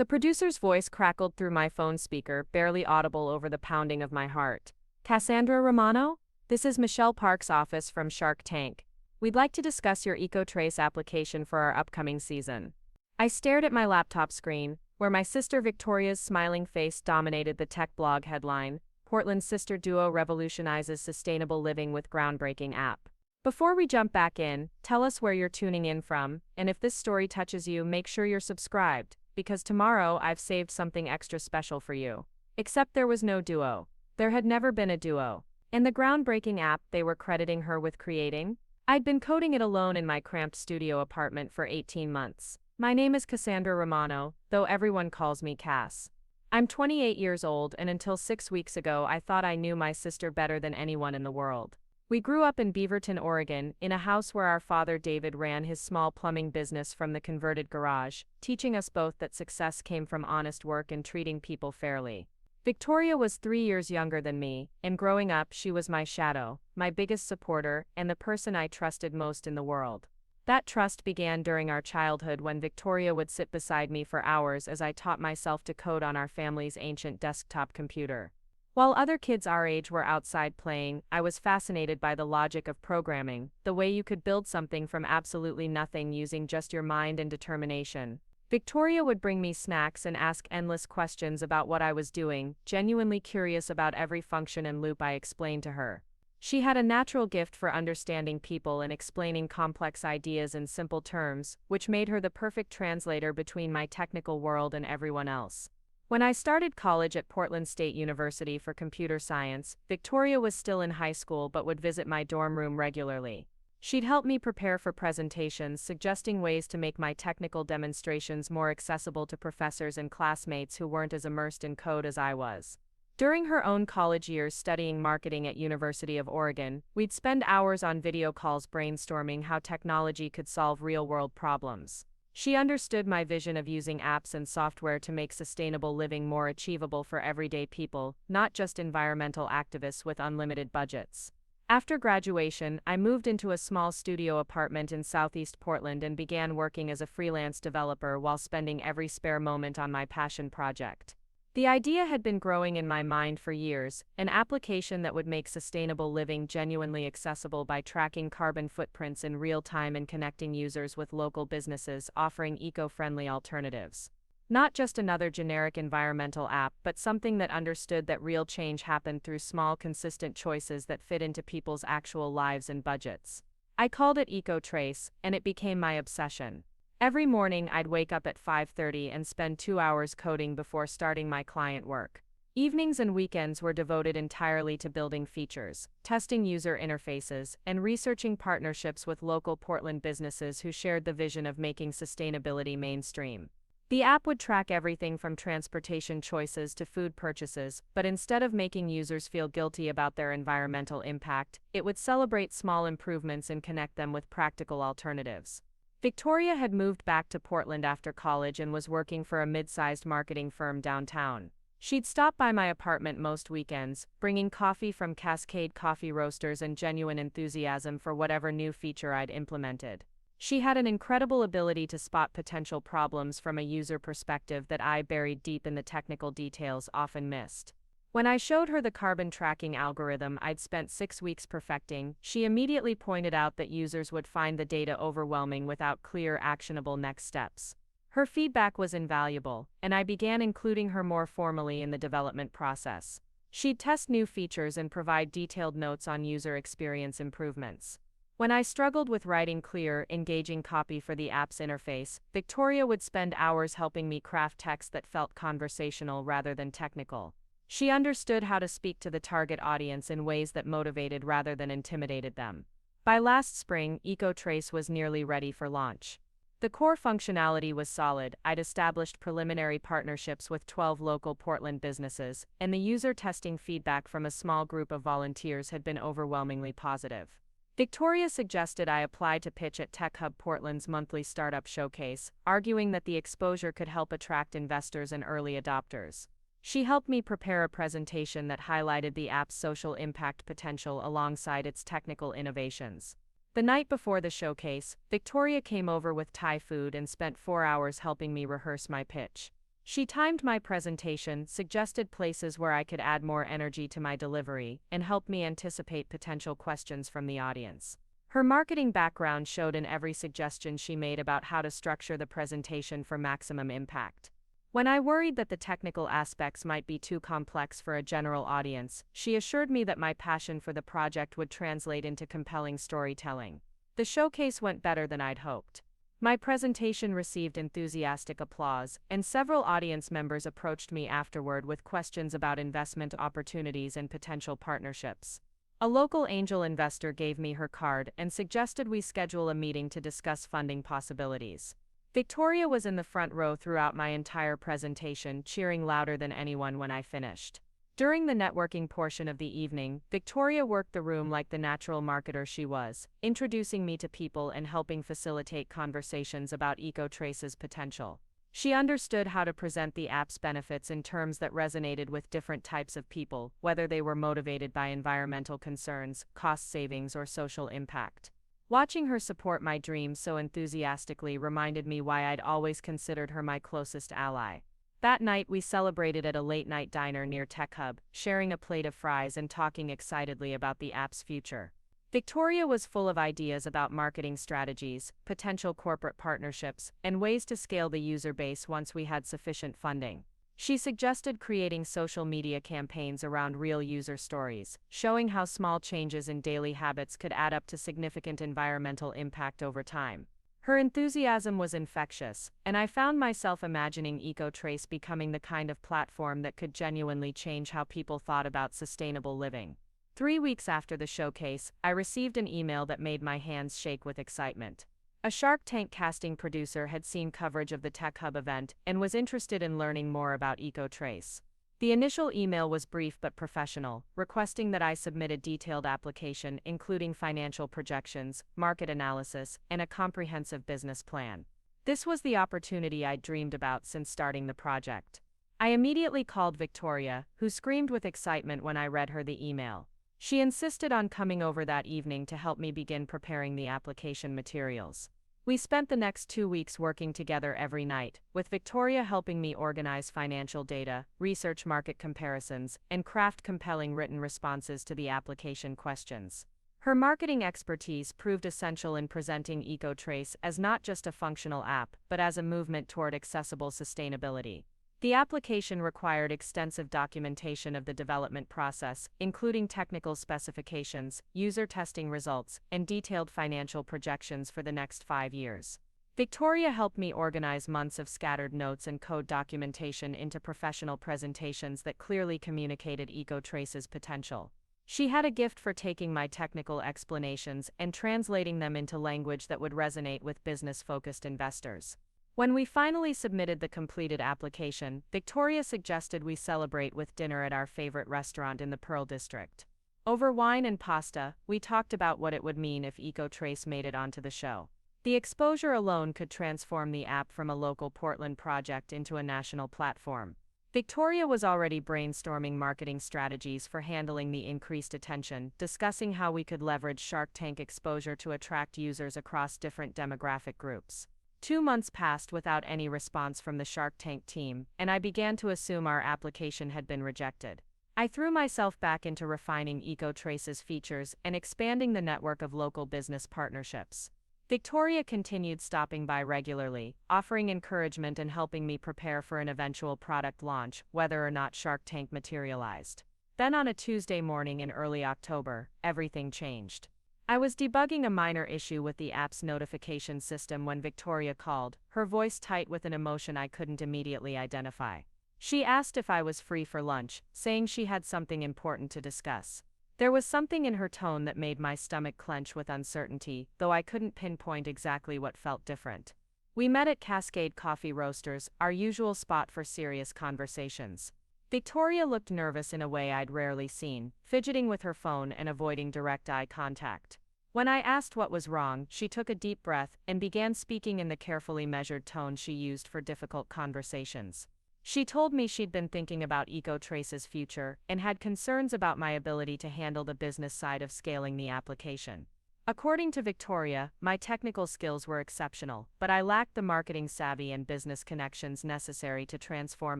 The producer's voice crackled through my phone speaker, barely audible over the pounding of my heart. Cassandra Romano? This is Michelle Park's office from Shark Tank. We'd like to discuss your EcoTrace application for our upcoming season. I stared at my laptop screen, where my sister Victoria's smiling face dominated the tech blog headline, Portland's sister duo revolutionizes sustainable living with groundbreaking app. Before we jump back in, tell us where you're tuning in from, and if this story touches you, make sure you're subscribed, because tomorrow I've saved something extra special for you. Except there was no duo. There had never been a duo. And the groundbreaking app they were crediting her with creating? I'd been coding it alone in my cramped studio apartment for 18 months. My name is Cassandra Romano, though everyone calls me Cass. I'm 28 years old, and until 6 weeks ago I thought I knew my sister better than anyone in the world. We grew up in Beaverton, Oregon, in a house where our father David ran his small plumbing business from the converted garage, teaching us both that success came from honest work and treating people fairly. Victoria was 3 years younger than me, and growing up she was my shadow, my biggest supporter, and the person I trusted most in the world. That trust began during our childhood when Victoria would sit beside me for hours as I taught myself to code on our family's ancient desktop computer. While other kids our age were outside playing, I was fascinated by the logic of programming, the way you could build something from absolutely nothing using just your mind and determination. Victoria would bring me snacks and ask endless questions about what I was doing, genuinely curious about every function and loop I explained to her. She had a natural gift for understanding people and explaining complex ideas in simple terms, which made her the perfect translator between my technical world and everyone else. When I started college at Portland State University for computer science, Victoria was still in high school but would visit my dorm room regularly. She'd help me prepare for presentations, suggesting ways to make my technical demonstrations more accessible to professors and classmates who weren't as immersed in code as I was. During her own college years studying marketing at University of Oregon, we'd spend hours on video calls brainstorming how technology could solve real-world problems. She understood my vision of using apps and software to make sustainable living more achievable for everyday people, not just environmental activists with unlimited budgets. After graduation, I moved into a small studio apartment in Southeast Portland and began working as a freelance developer while spending every spare moment on my passion project. The idea had been growing in my mind for years, an application that would make sustainable living genuinely accessible by tracking carbon footprints in real time and connecting users with local businesses offering eco-friendly alternatives. Not just another generic environmental app, but something that understood that real change happened through small, consistent choices that fit into people's actual lives and budgets. I called it EcoTrace, and it became my obsession. Every morning I'd wake up at 5:30 and spend 2 hours coding before starting my client work. Evenings and weekends were devoted entirely to building features, testing user interfaces, and researching partnerships with local Portland businesses who shared the vision of making sustainability mainstream. The app would track everything from transportation choices to food purchases, but instead of making users feel guilty about their environmental impact, it would celebrate small improvements and connect them with practical alternatives. Victoria had moved back to Portland after college and was working for a mid-sized marketing firm downtown. She'd stop by my apartment most weekends, bringing coffee from Cascade Coffee Roasters and genuine enthusiasm for whatever new feature I'd implemented. She had an incredible ability to spot potential problems from a user perspective that I, buried deep in the technical details, often missed. When I showed her the carbon tracking algorithm I'd spent 6 weeks perfecting, she immediately pointed out that users would find the data overwhelming without clear, actionable next steps. Her feedback was invaluable, and I began including her more formally in the development process. She'd test new features and provide detailed notes on user experience improvements. When I struggled with writing clear, engaging copy for the app's interface, Victoria would spend hours helping me craft text that felt conversational rather than technical. She understood how to speak to the target audience in ways that motivated rather than intimidated them. By last spring, EcoTrace was nearly ready for launch. The core functionality was solid. I'd established preliminary partnerships with 12 local Portland businesses, and the user testing feedback from a small group of volunteers had been overwhelmingly positive. Victoria suggested I apply to pitch at Tech Hub Portland's monthly startup showcase, arguing that the exposure could help attract investors and early adopters. She helped me prepare a presentation that highlighted the app's social impact potential alongside its technical innovations. The night before the showcase, Victoria came over with Thai food and spent 4 hours helping me rehearse my pitch. She timed my presentation, suggested places where I could add more energy to my delivery, and helped me anticipate potential questions from the audience. Her marketing background showed in every suggestion she made about how to structure the presentation for maximum impact. When I worried that the technical aspects might be too complex for a general audience, she assured me that my passion for the project would translate into compelling storytelling. The showcase went better than I'd hoped. My presentation received enthusiastic applause, and several audience members approached me afterward with questions about investment opportunities and potential partnerships. A local angel investor gave me her card and suggested we schedule a meeting to discuss funding possibilities. Victoria was in the front row throughout my entire presentation, cheering louder than anyone when I finished. During the networking portion of the evening, Victoria worked the room like the natural marketer she was, introducing me to people and helping facilitate conversations about EcoTrace's potential. She understood how to present the app's benefits in terms that resonated with different types of people, whether they were motivated by environmental concerns, cost savings, or social impact. Watching her support my dreams so enthusiastically reminded me why I'd always considered her my closest ally. That night we celebrated at a late-night diner near Tech Hub, sharing a plate of fries and talking excitedly about the app's future. Victoria was full of ideas about marketing strategies, potential corporate partnerships, and ways to scale the user base once we had sufficient funding. She suggested creating social media campaigns around real user stories, showing how small changes in daily habits could add up to significant environmental impact over time. Her enthusiasm was infectious, and I found myself imagining EcoTrace becoming the kind of platform that could genuinely change how people thought about sustainable living. 3 weeks after the showcase, I received an email that made my hands shake with excitement. A Shark Tank casting producer had seen coverage of the Tech Hub event and was interested in learning more about EcoTrace. The initial email was brief but professional, requesting that I submit a detailed application including financial projections, market analysis, and a comprehensive business plan. This was the opportunity I'd dreamed about since starting the project. I immediately called Victoria, who screamed with excitement when I read her the email. She insisted on coming over that evening to help me begin preparing the application materials. We spent the next 2 weeks working together every night, with Victoria helping me organize financial data, research market comparisons, and craft compelling written responses to the application questions. Her marketing expertise proved essential in presenting EcoTrace as not just a functional app, but as a movement toward accessible sustainability. The application required extensive documentation of the development process, including technical specifications, user testing results, and detailed financial projections for the next 5 years. Victoria helped me organize months of scattered notes and code documentation into professional presentations that clearly communicated EcoTrace's potential. She had a gift for taking my technical explanations and translating them into language that would resonate with business-focused investors. When we finally submitted the completed application, Victoria suggested we celebrate with dinner at our favorite restaurant in the Pearl District. Over wine and pasta, we talked about what it would mean if EcoTrace made it onto the show. The exposure alone could transform the app from a local Portland project into a national platform. Victoria was already brainstorming marketing strategies for handling the increased attention, discussing how we could leverage Shark Tank exposure to attract users across different demographic groups. 2 months passed without any response from the Shark Tank team, and I began to assume our application had been rejected. I threw myself back into refining EcoTrace's features and expanding the network of local business partnerships. Victoria continued stopping by regularly, offering encouragement and helping me prepare for an eventual product launch, whether or not Shark Tank materialized. Then on a Tuesday morning in early October, everything changed. I was debugging a minor issue with the app's notification system when Victoria called, her voice tight with an emotion I couldn't immediately identify. She asked if I was free for lunch, saying she had something important to discuss. There was something in her tone that made my stomach clench with uncertainty, though I couldn't pinpoint exactly what felt different. We met at Cascade Coffee Roasters, our usual spot for serious conversations. Victoria looked nervous in a way I'd rarely seen, fidgeting with her phone and avoiding direct eye contact. When I asked what was wrong, she took a deep breath and began speaking in the carefully measured tone she used for difficult conversations. She told me she'd been thinking about EcoTrace's future and had concerns about my ability to handle the business side of scaling the application. According to Victoria, my technical skills were exceptional, but I lacked the marketing savvy and business connections necessary to transform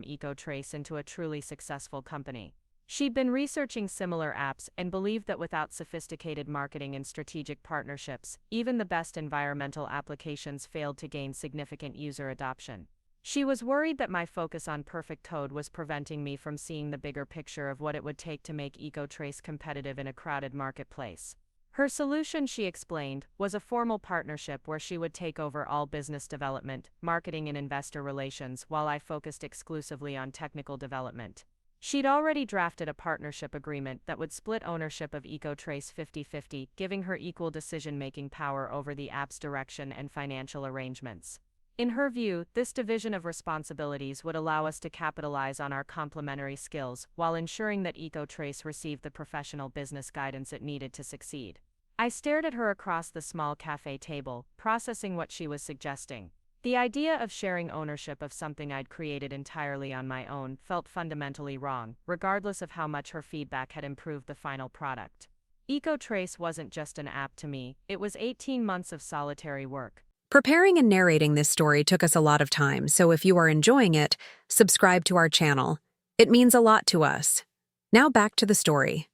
EcoTrace into a truly successful company. She'd been researching similar apps and believed that without sophisticated marketing and strategic partnerships, even the best environmental applications failed to gain significant user adoption. She was worried that my focus on perfect code was preventing me from seeing the bigger picture of what it would take to make EcoTrace competitive in a crowded marketplace. Her solution, she explained, was a formal partnership where she would take over all business development, marketing and investor relations while I focused exclusively on technical development. She'd already drafted a partnership agreement that would split ownership of EcoTrace 50-50, giving her equal decision-making power over the app's direction and financial arrangements. In her view, this division of responsibilities would allow us to capitalize on our complementary skills while ensuring that EcoTrace received the professional business guidance it needed to succeed. I stared at her across the small cafe table, processing what she was suggesting. The idea of sharing ownership of something I'd created entirely on my own felt fundamentally wrong, regardless of how much her feedback had improved the final product. EcoTrace wasn't just an app to me, it was 18 months of solitary work. Preparing and narrating this story took us a lot of time, so if you are enjoying it, subscribe to our channel. It means a lot to us. Now back to the story.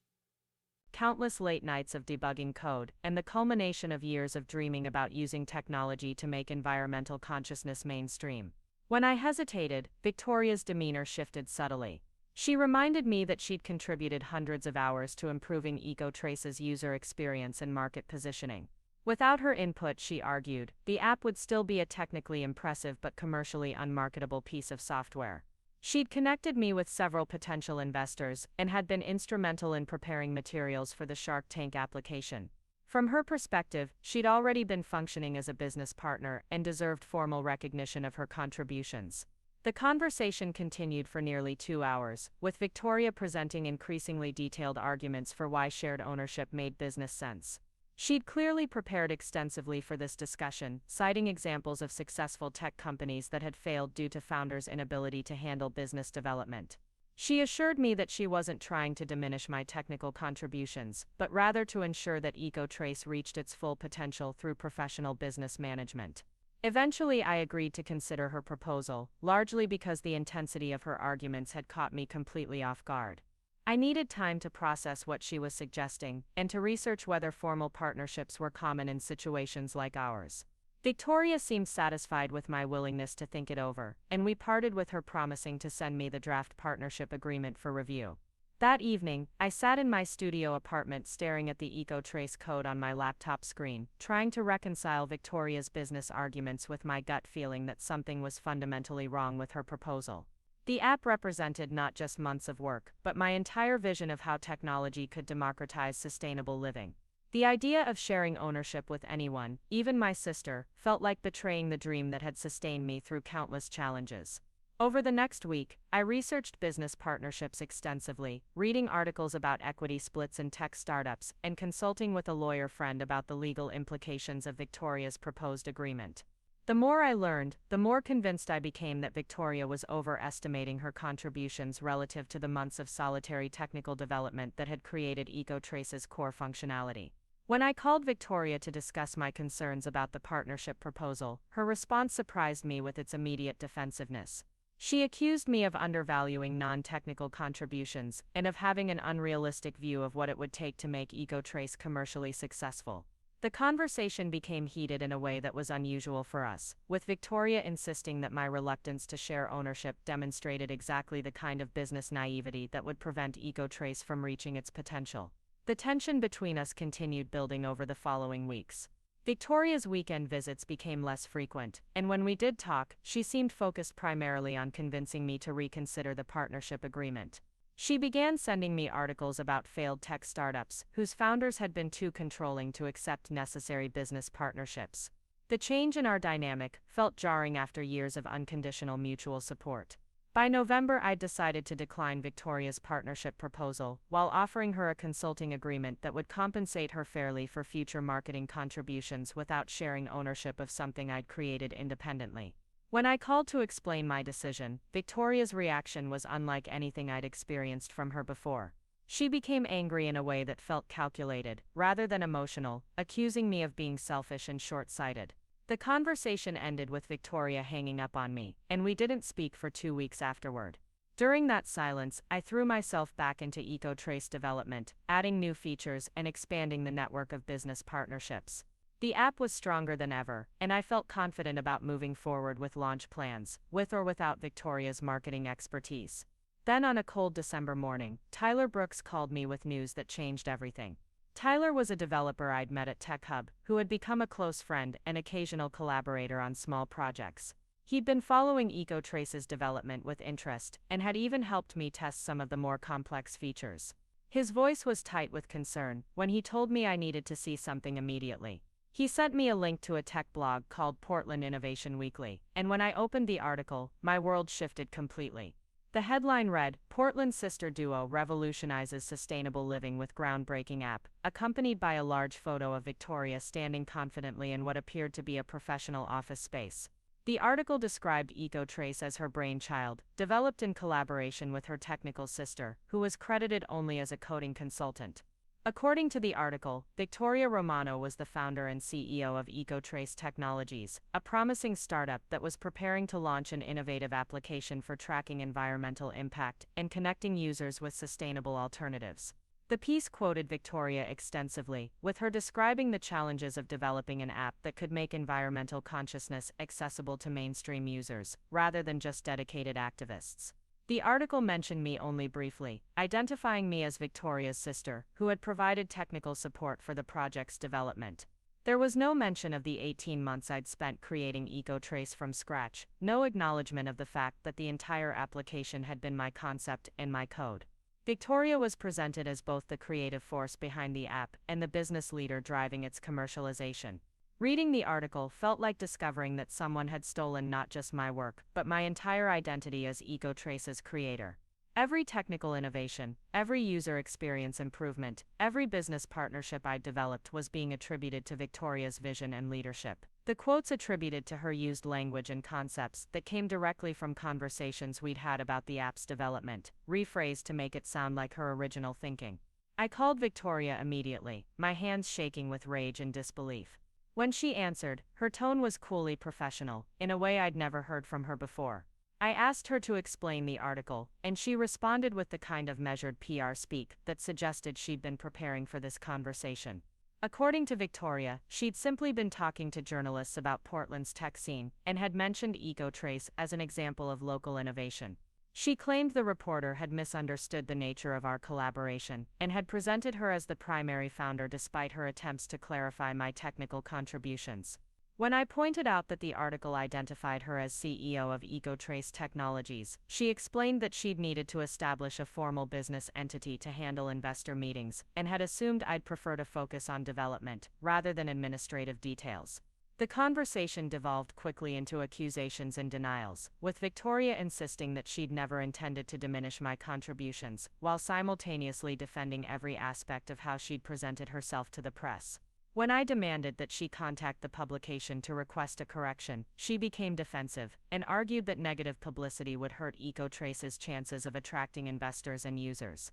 Countless late nights of debugging code, and the culmination of years of dreaming about using technology to make environmental consciousness mainstream. When I hesitated, Victoria's demeanor shifted subtly. She reminded me that she'd contributed hundreds of hours to improving EcoTrace's user experience and market positioning. Without her input, she argued, the app would still be a technically impressive but commercially unmarketable piece of software. She'd connected me with several potential investors and had been instrumental in preparing materials for the Shark Tank application. From her perspective, she'd already been functioning as a business partner and deserved formal recognition of her contributions. The conversation continued for nearly 2 hours, with Victoria presenting increasingly detailed arguments for why shared ownership made business sense. She'd clearly prepared extensively for this discussion, citing examples of successful tech companies that had failed due to founders' inability to handle business development. She assured me that she wasn't trying to diminish my technical contributions, but rather to ensure that EcoTrace reached its full potential through professional business management. Eventually, I agreed to consider her proposal, largely because the intensity of her arguments had caught me completely off guard. I needed time to process what she was suggesting, and to research whether formal partnerships were common in situations like ours. Victoria seemed satisfied with my willingness to think it over, and we parted with her promising to send me the draft partnership agreement for review. That evening, I sat in my studio apartment staring at the EcoTrace code on my laptop screen, trying to reconcile Victoria's business arguments with my gut feeling that something was fundamentally wrong with her proposal. The app represented not just months of work, but my entire vision of how technology could democratize sustainable living. The idea of sharing ownership with anyone, even my sister, felt like betraying the dream that had sustained me through countless challenges. Over the next week, I researched business partnerships extensively, reading articles about equity splits in tech startups, and consulting with a lawyer friend about the legal implications of Victoria's proposed agreement. The more I learned, the more convinced I became that Victoria was overestimating her contributions relative to the months of solitary technical development that had created EcoTrace's core functionality. When I called Victoria to discuss my concerns about the partnership proposal, her response surprised me with its immediate defensiveness. She accused me of undervaluing non-technical contributions and of having an unrealistic view of what it would take to make EcoTrace commercially successful. The conversation became heated in a way that was unusual for us, with Victoria insisting that my reluctance to share ownership demonstrated exactly the kind of business naivety that would prevent EcoTrace from reaching its potential. The tension between us continued building over the following weeks. Victoria's weekend visits became less frequent, and when we did talk, she seemed focused primarily on convincing me to reconsider the partnership agreement. She began sending me articles about failed tech startups whose founders had been too controlling to accept necessary business partnerships. The change in our dynamic felt jarring after years of unconditional mutual support. By November, I'd decided to decline Victoria's partnership proposal, while offering her a consulting agreement that would compensate her fairly for future marketing contributions without sharing ownership of something I'd created independently. When I called to explain my decision, Victoria's reaction was unlike anything I'd experienced from her before. She became angry in a way that felt calculated, rather than emotional, accusing me of being selfish and short-sighted. The conversation ended with Victoria hanging up on me, and we didn't speak for 2 weeks afterward. During that silence, I threw myself back into EcoTrace development, adding new features and expanding the network of business partnerships. The app was stronger than ever, and I felt confident about moving forward with launch plans, with or without Victoria's marketing expertise. Then on a cold December morning, Tyler Brooks called me with news that changed everything. Tyler was a developer I'd met at Tech Hub, who had become a close friend and occasional collaborator on small projects. He'd been following EcoTrace's development with interest, and had even helped me test some of the more complex features. His voice was tight with concern when he told me I needed to see something immediately. He sent me a link to a tech blog called Portland Innovation Weekly, and when I opened the article, my world shifted completely. The headline read, Portland's sister duo revolutionizes sustainable living with groundbreaking app, accompanied by a large photo of Victoria standing confidently in what appeared to be a professional office space. The article described EcoTrace as her brainchild, developed in collaboration with her technical sister, who was credited only as a coding consultant. According to the article, Victoria Romano was the founder and CEO of EcoTrace Technologies, a promising startup that was preparing to launch an innovative application for tracking environmental impact and connecting users with sustainable alternatives. The piece quoted Victoria extensively, with her describing the challenges of developing an app that could make environmental consciousness accessible to mainstream users, rather than just dedicated activists. The article mentioned me only briefly, identifying me as Victoria's sister, who had provided technical support for the project's development. There was no mention of the 18 months I'd spent creating EcoTrace from scratch, no acknowledgement of the fact that the entire application had been my concept and my code. Victoria was presented as both the creative force behind the app and the business leader driving its commercialization. Reading the article felt like discovering that someone had stolen not just my work, but my entire identity as EcoTrace's creator. Every technical innovation, every user experience improvement, every business partnership I'd developed was being attributed to Victoria's vision and leadership. The quotes attributed to her used language and concepts that came directly from conversations we'd had about the app's development, rephrased to make it sound like her original thinking. I called Victoria immediately, my hands shaking with rage and disbelief. When she answered, her tone was coolly professional, in a way I'd never heard from her before. I asked her to explain the article, and she responded with the kind of measured PR speak that suggested she'd been preparing for this conversation. According to Victoria, she'd simply been talking to journalists about Portland's tech scene, and had mentioned EcoTrace as an example of local innovation. She claimed the reporter had misunderstood the nature of our collaboration, and had presented her as the primary founder despite her attempts to clarify my technical contributions. When I pointed out that the article identified her as CEO of EcoTrace Technologies, she explained that she'd needed to establish a formal business entity to handle investor meetings, and had assumed I'd prefer to focus on development, rather than administrative details. The conversation devolved quickly into accusations and denials, with Victoria insisting that she'd never intended to diminish my contributions, while simultaneously defending every aspect of how she'd presented herself to the press. When I demanded that she contact the publication to request a correction, she became defensive, and argued that negative publicity would hurt EcoTrace's chances of attracting investors and users.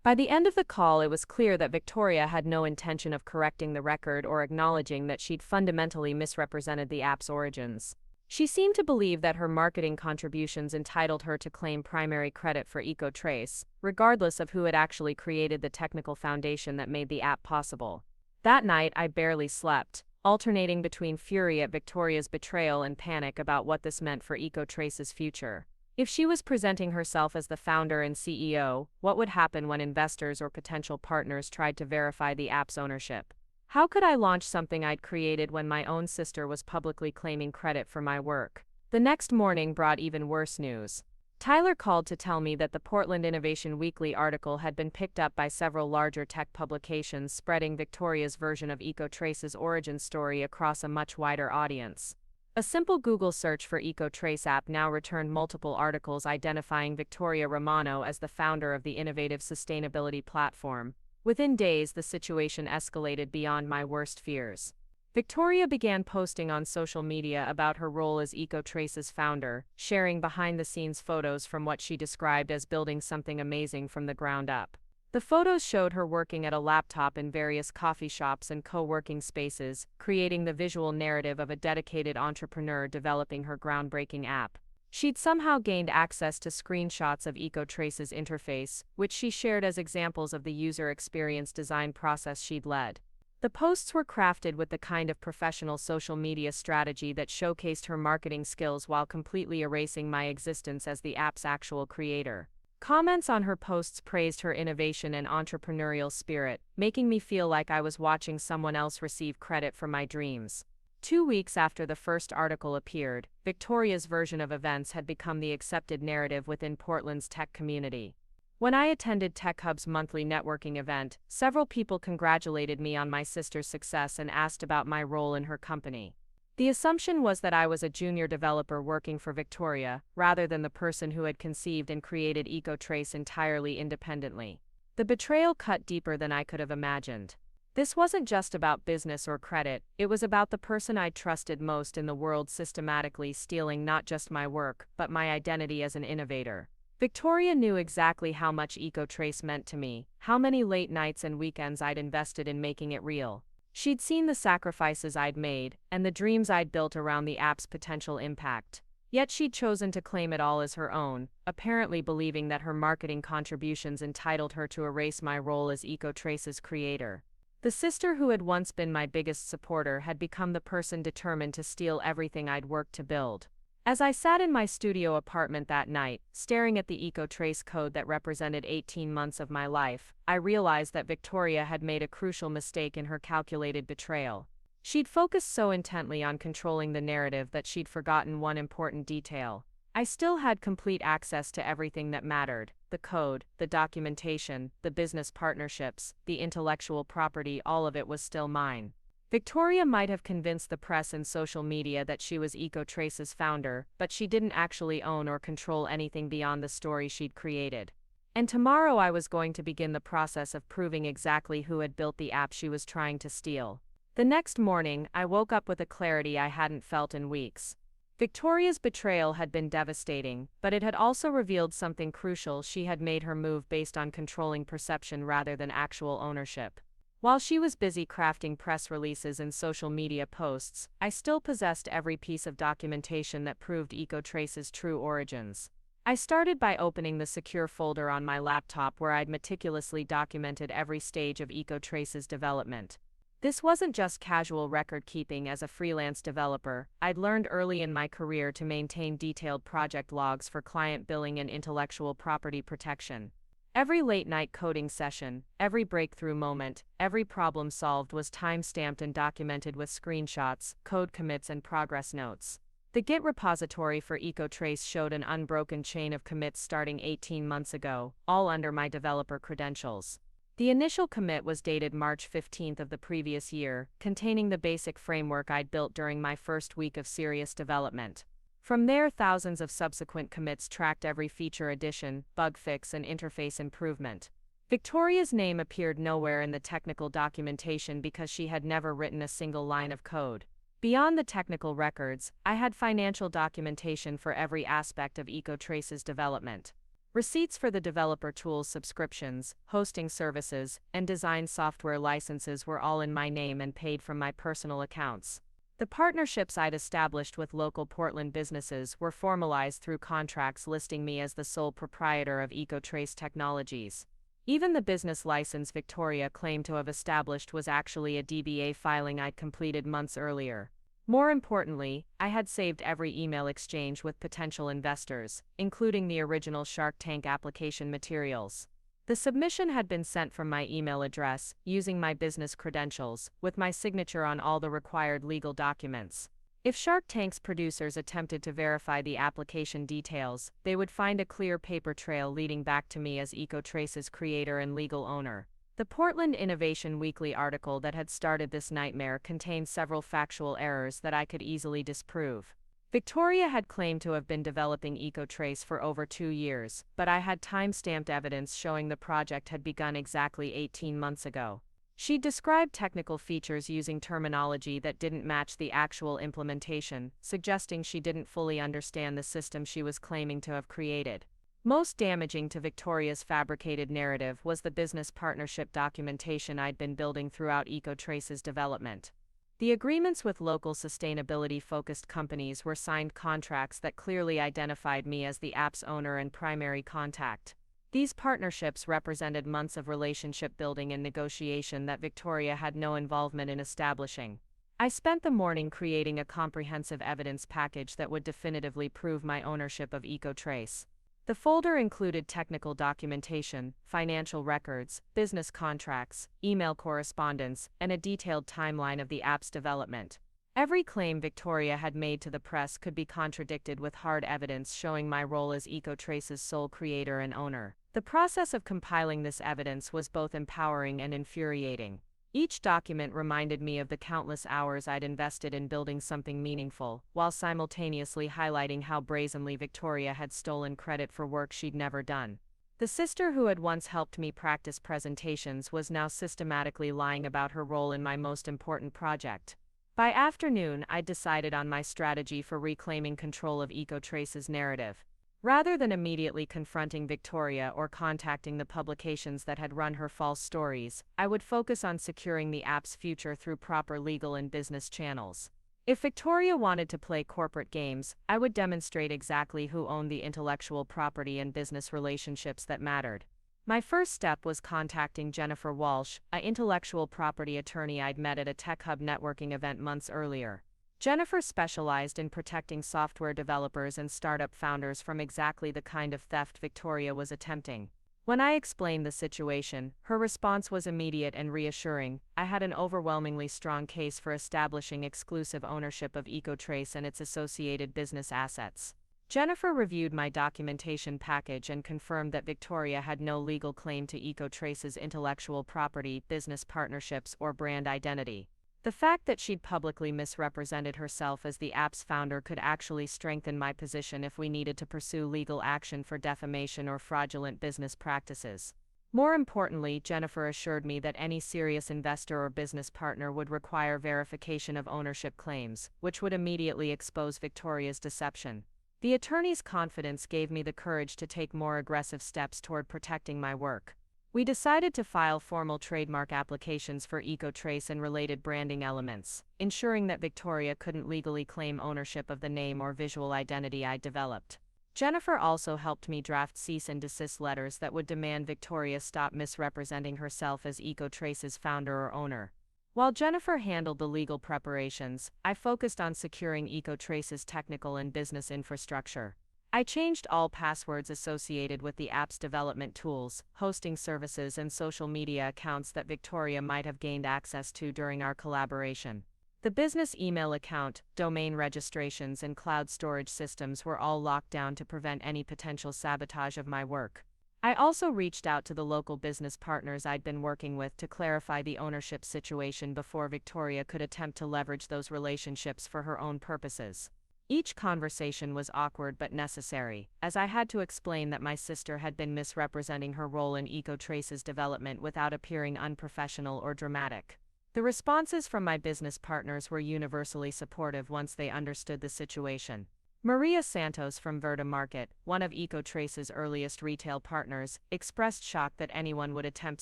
By the end of the call, it was clear that Victoria had no intention of correcting the record or acknowledging that she'd fundamentally misrepresented the app's origins. She seemed to believe that her marketing contributions entitled her to claim primary credit for EcoTrace, regardless of who had actually created the technical foundation that made the app possible. That night, I barely slept, alternating between fury at Victoria's betrayal and panic about what this meant for EcoTrace's future. If she was presenting herself as the founder and CEO, what would happen when investors or potential partners tried to verify the app's ownership? How could I launch something I'd created when my own sister was publicly claiming credit for my work? The next morning brought even worse news. Tyler called to tell me that the Portland Innovation Weekly article had been picked up by several larger tech publications, spreading Victoria's version of EcoTrace's origin story across a much wider audience. A simple Google search for EcoTrace app now returned multiple articles identifying Victoria Romano as the founder of the innovative sustainability platform. Within days, the situation escalated beyond my worst fears. Victoria began posting on social media about her role as EcoTrace's founder, sharing behind-the-scenes photos from what she described as building something amazing from the ground up. The photos showed her working at a laptop in various coffee shops and co-working spaces, creating the visual narrative of a dedicated entrepreneur developing her groundbreaking app. She'd somehow gained access to screenshots of EcoTrace's interface, which she shared as examples of the user experience design process she'd led. The posts were crafted with the kind of professional social media strategy that showcased her marketing skills while completely erasing my existence as the app's actual creator. Comments on her posts praised her innovation and entrepreneurial spirit, making me feel like I was watching someone else receive credit for my dreams. 2 weeks after the first article appeared, Victoria's version of events had become the accepted narrative within Portland's tech community. When I attended TechHub's monthly networking event, several people congratulated me on my sister's success and asked about my role in her company. The assumption was that I was a junior developer working for Victoria, rather than the person who had conceived and created EcoTrace entirely independently. The betrayal cut deeper than I could have imagined. This wasn't just about business or credit, it was about the person I trusted most in the world systematically stealing not just my work, but my identity as an innovator. Victoria knew exactly how much EcoTrace meant to me, how many late nights and weekends I'd invested in making it real. She'd seen the sacrifices I'd made, and the dreams I'd built around the app's potential impact. Yet she'd chosen to claim it all as her own, apparently believing that her marketing contributions entitled her to erase my role as EcoTrace's creator. The sister who had once been my biggest supporter had become the person determined to steal everything I'd worked to build. As I sat in my studio apartment that night, staring at the EcoTrace code that represented 18 months of my life, I realized that Victoria had made a crucial mistake in her calculated betrayal. She'd focused so intently on controlling the narrative that she'd forgotten one important detail. I still had complete access to everything that mattered: the code, the documentation, the business partnerships, the intellectual property. All of it was still mine. Victoria might have convinced the press and social media that she was EcoTrace's founder, but she didn't actually own or control anything beyond the story she'd created. And tomorrow I was going to begin the process of proving exactly who had built the app she was trying to steal. The next morning, I woke up with a clarity I hadn't felt in weeks. Victoria's betrayal had been devastating, but it had also revealed something crucial: she had made her move based on controlling perception rather than actual ownership. While she was busy crafting press releases and social media posts, I still possessed every piece of documentation that proved EcoTrace's true origins. I started by opening the secure folder on my laptop where I'd meticulously documented every stage of EcoTrace's development. This wasn't just casual record-keeping as a freelance developer. I'd learned early in my career to maintain detailed project logs for client billing and intellectual property protection. Every late-night coding session, every breakthrough moment, every problem solved was time-stamped and documented with screenshots, code commits, and progress notes. The Git repository for EcoTrace showed an unbroken chain of commits starting 18 months ago, all under my developer credentials. The initial commit was dated March 15 of the previous year, containing the basic framework I'd built during my first week of serious development. From there, thousands of subsequent commits tracked every feature addition, bug fix, and interface improvement. Victoria's name appeared nowhere in the technical documentation because she had never written a single line of code. Beyond the technical records, I had financial documentation for every aspect of EcoTrace's development. Receipts for the developer tools subscriptions, hosting services, and design software licenses were all in my name and paid from my personal accounts. The partnerships I'd established with local Portland businesses were formalized through contracts listing me as the sole proprietor of EcoTrace Technologies. Even the business license Victoria claimed to have established was actually a DBA filing I'd completed months earlier. More importantly, I had saved every email exchange with potential investors, including the original Shark Tank application materials. The submission had been sent from my email address, using my business credentials, with my signature on all the required legal documents. If Shark Tank's producers attempted to verify the application details, they would find a clear paper trail leading back to me as EcoTrace's creator and legal owner. The Portland Innovation Weekly article that had started this nightmare contained several factual errors that I could easily disprove. Victoria had claimed to have been developing EcoTrace for over 2 years, but I had time-stamped evidence showing the project had begun exactly 18 months ago. She described technical features using terminology that didn't match the actual implementation, suggesting she didn't fully understand the system she was claiming to have created. Most damaging to Victoria's fabricated narrative was the business partnership documentation I'd been building throughout EcoTrace's development. The agreements with local sustainability-focused companies were signed contracts that clearly identified me as the app's owner and primary contact. These partnerships represented months of relationship building and negotiation that Victoria had no involvement in establishing. I spent the morning creating a comprehensive evidence package that would definitively prove my ownership of EcoTrace. The folder included technical documentation, financial records, business contracts, email correspondence, and a detailed timeline of the app's development. Every claim Victoria had made to the press could be contradicted with hard evidence showing my role as EcoTrace's sole creator and owner. The process of compiling this evidence was both empowering and infuriating. Each document reminded me of the countless hours I'd invested in building something meaningful, while simultaneously highlighting how brazenly Victoria had stolen credit for work she'd never done. The sister who had once helped me practice presentations was now systematically lying about her role in my most important project. By afternoon, I'd decided on my strategy for reclaiming control of EcoTrace's narrative. Rather than immediately confronting Victoria or contacting the publications that had run her false stories, I would focus on securing the app's future through proper legal and business channels. If Victoria wanted to play corporate games, I would demonstrate exactly who owned the intellectual property and business relationships that mattered. My first step was contacting Jennifer Walsh, an intellectual property attorney I'd met at a Tech Hub networking event months earlier. Jennifer specialized in protecting software developers and startup founders from exactly the kind of theft Victoria was attempting. When I explained the situation, her response was immediate and reassuring. I had an overwhelmingly strong case for establishing exclusive ownership of EcoTrace and its associated business assets. Jennifer reviewed my documentation package and confirmed that Victoria had no legal claim to EcoTrace's intellectual property, business partnerships, or brand identity. The fact that she'd publicly misrepresented herself as the app's founder could actually strengthen my position if we needed to pursue legal action for defamation or fraudulent business practices. More importantly, Jennifer assured me that any serious investor or business partner would require verification of ownership claims, which would immediately expose Victoria's deception. The attorney's confidence gave me the courage to take more aggressive steps toward protecting my work. We decided to file formal trademark applications for EcoTrace and related branding elements, ensuring that Victoria couldn't legally claim ownership of the name or visual identity I'd developed. Jennifer also helped me draft cease and desist letters that would demand Victoria stop misrepresenting herself as EcoTrace's founder or owner. While Jennifer handled the legal preparations, I focused on securing EcoTrace's technical and business infrastructure. I changed all passwords associated with the app's development tools, hosting services, and social media accounts that Victoria might have gained access to during our collaboration. The business email account, domain registrations, and cloud storage systems were all locked down to prevent any potential sabotage of my work. I also reached out to the local business partners I'd been working with to clarify the ownership situation before Victoria could attempt to leverage those relationships for her own purposes. Each conversation was awkward but necessary, as I had to explain that my sister had been misrepresenting her role in EcoTrace's development without appearing unprofessional or dramatic. The responses from my business partners were universally supportive once they understood the situation. Maria Santos from Verta Market, one of EcoTrace's earliest retail partners, expressed shock that anyone would attempt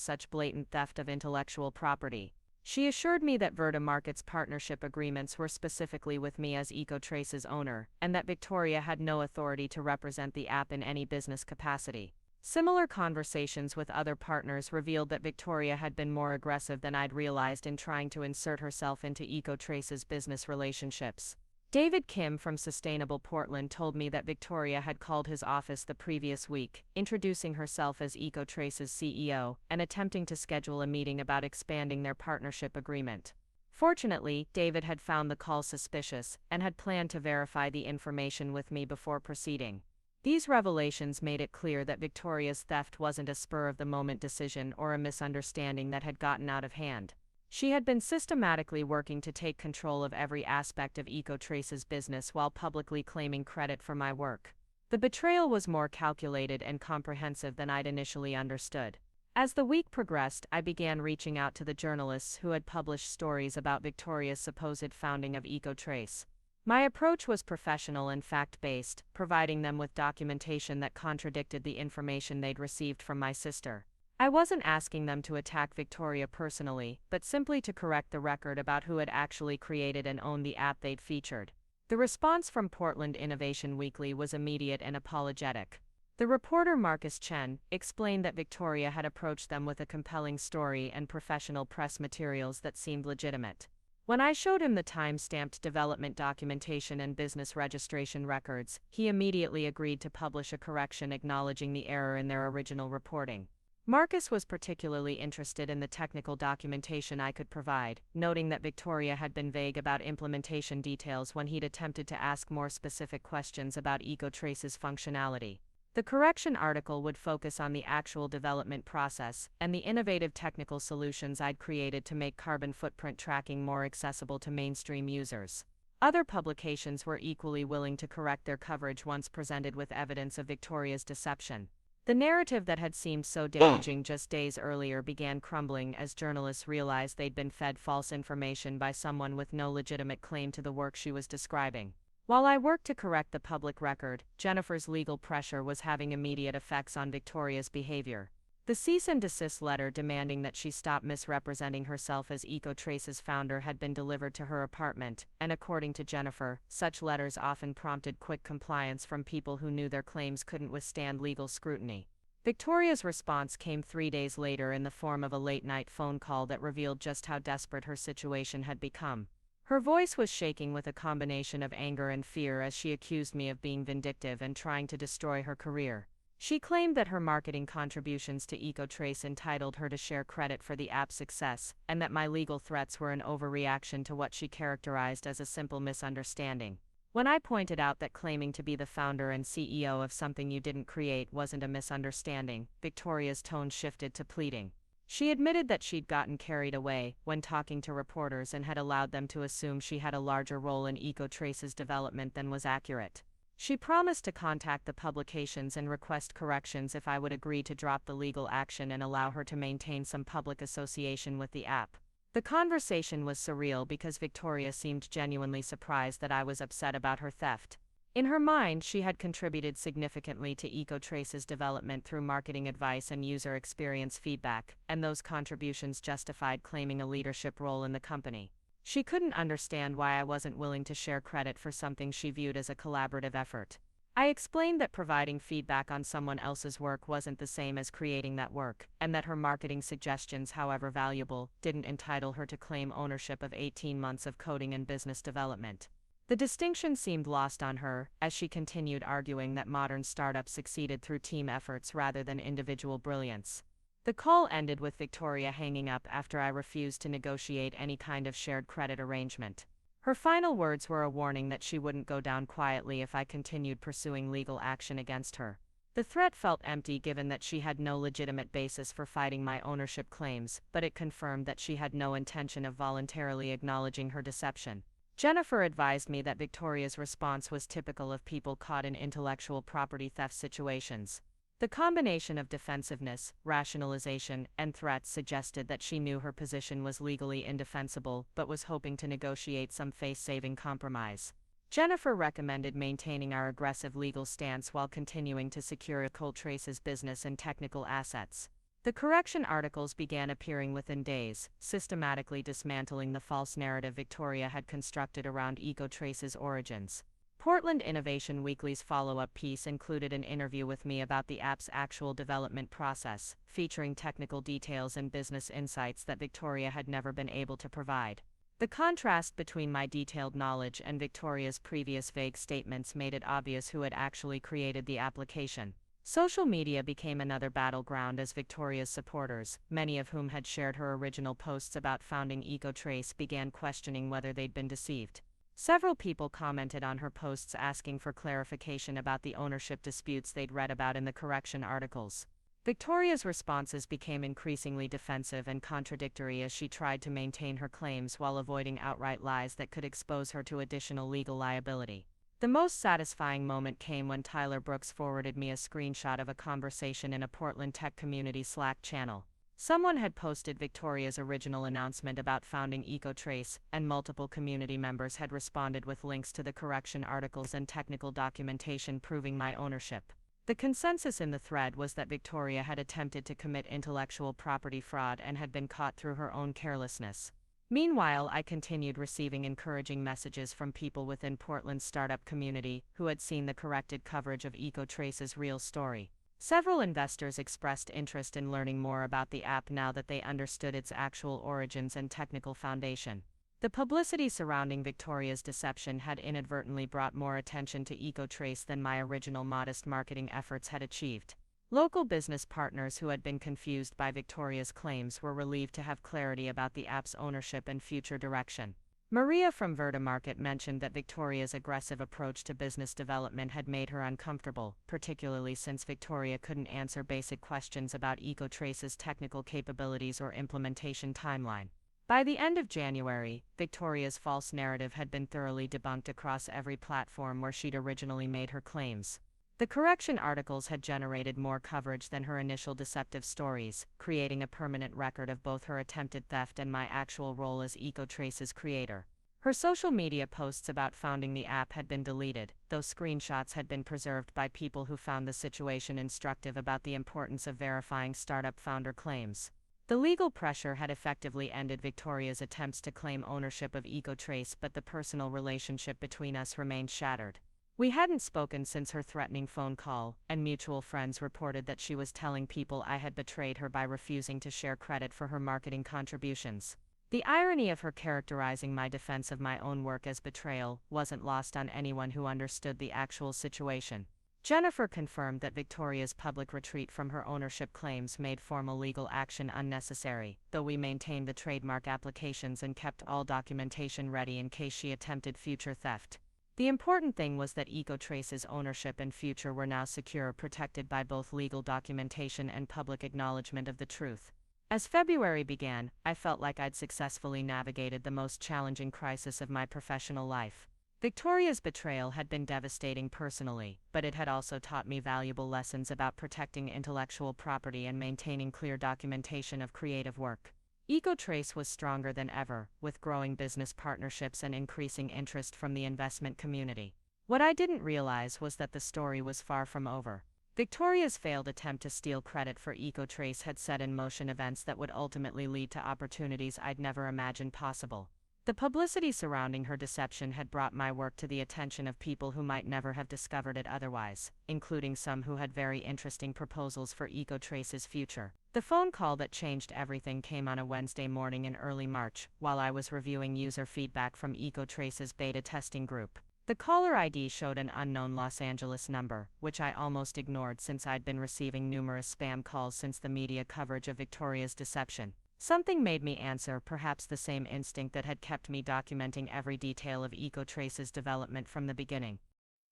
such blatant theft of intellectual property. She assured me that Verta Market's partnership agreements were specifically with me as EcoTrace's owner, and that Victoria had no authority to represent the app in any business capacity. Similar conversations with other partners revealed that Victoria had been more aggressive than I'd realized in trying to insert herself into EcoTrace's business relationships. David Kim from Sustainable Portland told me that Victoria had called his office the previous week, introducing herself as EcoTrace's CEO, and attempting to schedule a meeting about expanding their partnership agreement. Fortunately, David had found the call suspicious, and had planned to verify the information with me before proceeding. These revelations made it clear that Victoria's theft wasn't a spur-of-the-moment decision or a misunderstanding that had gotten out of hand. She had been systematically working to take control of every aspect of EcoTrace's business while publicly claiming credit for my work. The betrayal was more calculated and comprehensive than I'd initially understood. As the week progressed, I began reaching out to the journalists who had published stories about Victoria's supposed founding of EcoTrace. My approach was professional and fact-based, providing them with documentation that contradicted the information they'd received from my sister. I wasn't asking them to attack Victoria personally, but simply to correct the record about who had actually created and owned the app they'd featured. The response from Portland Innovation Weekly was immediate and apologetic. The reporter Marcus Chen explained that Victoria had approached them with a compelling story and professional press materials that seemed legitimate. When I showed him the time-stamped development documentation and business registration records, he immediately agreed to publish a correction acknowledging the error in their original reporting. Marcus was particularly interested in the technical documentation I could provide, noting that Victoria had been vague about implementation details when he'd attempted to ask more specific questions about EcoTrace's functionality. The correction article would focus on the actual development process and the innovative technical solutions I'd created to make carbon footprint tracking more accessible to mainstream users. Other publications were equally willing to correct their coverage once presented with evidence of Victoria's deception. The narrative that had seemed so damaging just days earlier began crumbling as journalists realized they'd been fed false information by someone with no legitimate claim to the work she was describing. While I worked to correct the public record, Jennifer's legal pressure was having immediate effects on Victoria's behavior. The cease and desist letter demanding that she stop misrepresenting herself as EcoTrace's founder had been delivered to her apartment, and according to Jennifer, such letters often prompted quick compliance from people who knew their claims couldn't withstand legal scrutiny. Victoria's response came 3 days later in the form of a late-night phone call that revealed just how desperate her situation had become. Her voice was shaking with a combination of anger and fear as she accused me of being vindictive and trying to destroy her career. She claimed that her marketing contributions to EcoTrace entitled her to share credit for the app's success, and that my legal threats were an overreaction to what she characterized as a simple misunderstanding. When I pointed out that claiming to be the founder and CEO of something you didn't create wasn't a misunderstanding, Victoria's tone shifted to pleading. She admitted that she'd gotten carried away when talking to reporters and had allowed them to assume she had a larger role in EcoTrace's development than was accurate. She promised to contact the publications and request corrections if I would agree to drop the legal action and allow her to maintain some public association with the app. The conversation was surreal because Victoria seemed genuinely surprised that I was upset about her theft. In her mind, she had contributed significantly to EcoTrace's development through marketing advice and user experience feedback, and those contributions justified claiming a leadership role in the company. She couldn't understand why I wasn't willing to share credit for something she viewed as a collaborative effort. I explained that providing feedback on someone else's work wasn't the same as creating that work, and that her marketing suggestions, however valuable, didn't entitle her to claim ownership of 18 months of coding and business development. The distinction seemed lost on her, as she continued arguing that modern startups succeeded through team efforts rather than individual brilliance. The call ended with Victoria hanging up after I refused to negotiate any kind of shared credit arrangement. Her final words were a warning that she wouldn't go down quietly if I continued pursuing legal action against her. The threat felt empty given that she had no legitimate basis for fighting my ownership claims, but it confirmed that she had no intention of voluntarily acknowledging her deception. Jennifer advised me that Victoria's response was typical of people caught in intellectual property theft situations. The combination of defensiveness, rationalization, and threats suggested that she knew her position was legally indefensible but was hoping to negotiate some face-saving compromise. Jennifer recommended maintaining our aggressive legal stance while continuing to secure EcoTrace's business and technical assets. The correction articles began appearing within days, systematically dismantling the false narrative Victoria had constructed around EcoTrace's origins. Portland Innovation Weekly's follow-up piece included an interview with me about the app's actual development process, featuring technical details and business insights that Victoria had never been able to provide. The contrast between my detailed knowledge and Victoria's previous vague statements made it obvious who had actually created the application. Social media became another battleground as Victoria's supporters, many of whom had shared her original posts about founding EcoTrace, began questioning whether they'd been deceived. Several people commented on her posts asking for clarification about the ownership disputes they'd read about in the correction articles. Victoria's responses became increasingly defensive and contradictory as she tried to maintain her claims while avoiding outright lies that could expose her to additional legal liability. The most satisfying moment came when Tyler Brooks forwarded me a screenshot of a conversation in a Portland tech community Slack channel. Someone had posted Victoria's original announcement about founding EcoTrace, and multiple community members had responded with links to the correction articles and technical documentation proving my ownership. The consensus in the thread was that Victoria had attempted to commit intellectual property fraud and had been caught through her own carelessness. Meanwhile, I continued receiving encouraging messages from people within Portland's startup community who had seen the corrected coverage of EcoTrace's real story. Several investors expressed interest in learning more about the app now that they understood its actual origins and technical foundation. The publicity surrounding Victoria's deception had inadvertently brought more attention to EcoTrace than my original modest marketing efforts had achieved. Local business partners who had been confused by Victoria's claims were relieved to have clarity about the app's ownership and future direction. Maria from Vertimarket mentioned that Victoria's aggressive approach to business development had made her uncomfortable, particularly since Victoria couldn't answer basic questions about EcoTrace's technical capabilities or implementation timeline. By the end of January, Victoria's false narrative had been thoroughly debunked across every platform where she'd originally made her claims. The correction articles had generated more coverage than her initial deceptive stories, creating a permanent record of both her attempted theft and my actual role as EcoTrace's creator. Her social media posts about founding the app had been deleted, though screenshots had been preserved by people who found the situation instructive about the importance of verifying startup founder claims. The legal pressure had effectively ended Victoria's attempts to claim ownership of EcoTrace, but the personal relationship between us remained shattered. We hadn't spoken since her threatening phone call, and mutual friends reported that she was telling people I had betrayed her by refusing to share credit for her marketing contributions. The irony of her characterizing my defense of my own work as betrayal wasn't lost on anyone who understood the actual situation. Jennifer confirmed that Victoria's public retreat from her ownership claims made formal legal action unnecessary, though we maintained the trademark applications and kept all documentation ready in case she attempted future theft. The important thing was that EcoTrace's ownership and future were now secure, protected by both legal documentation and public acknowledgement of the truth. As February began, I felt like I'd successfully navigated the most challenging crisis of my professional life. Victoria's betrayal had been devastating personally, but it had also taught me valuable lessons about protecting intellectual property and maintaining clear documentation of creative work. EcoTrace was stronger than ever, with growing business partnerships and increasing interest from the investment community. What I didn't realize was that the story was far from over. Victoria's failed attempt to steal credit for EcoTrace had set in motion events that would ultimately lead to opportunities I'd never imagined possible. The publicity surrounding her deception had brought my work to the attention of people who might never have discovered it otherwise, including some who had very interesting proposals for EcoTrace's future. The phone call that changed everything came on a Wednesday morning in early March, while I was reviewing user feedback from EcoTrace's beta testing group. The caller ID showed an unknown Los Angeles number, which I almost ignored since I'd been receiving numerous spam calls since the media coverage of Victoria's deception. Something made me answer, perhaps the same instinct that had kept me documenting every detail of EcoTrace's development from the beginning.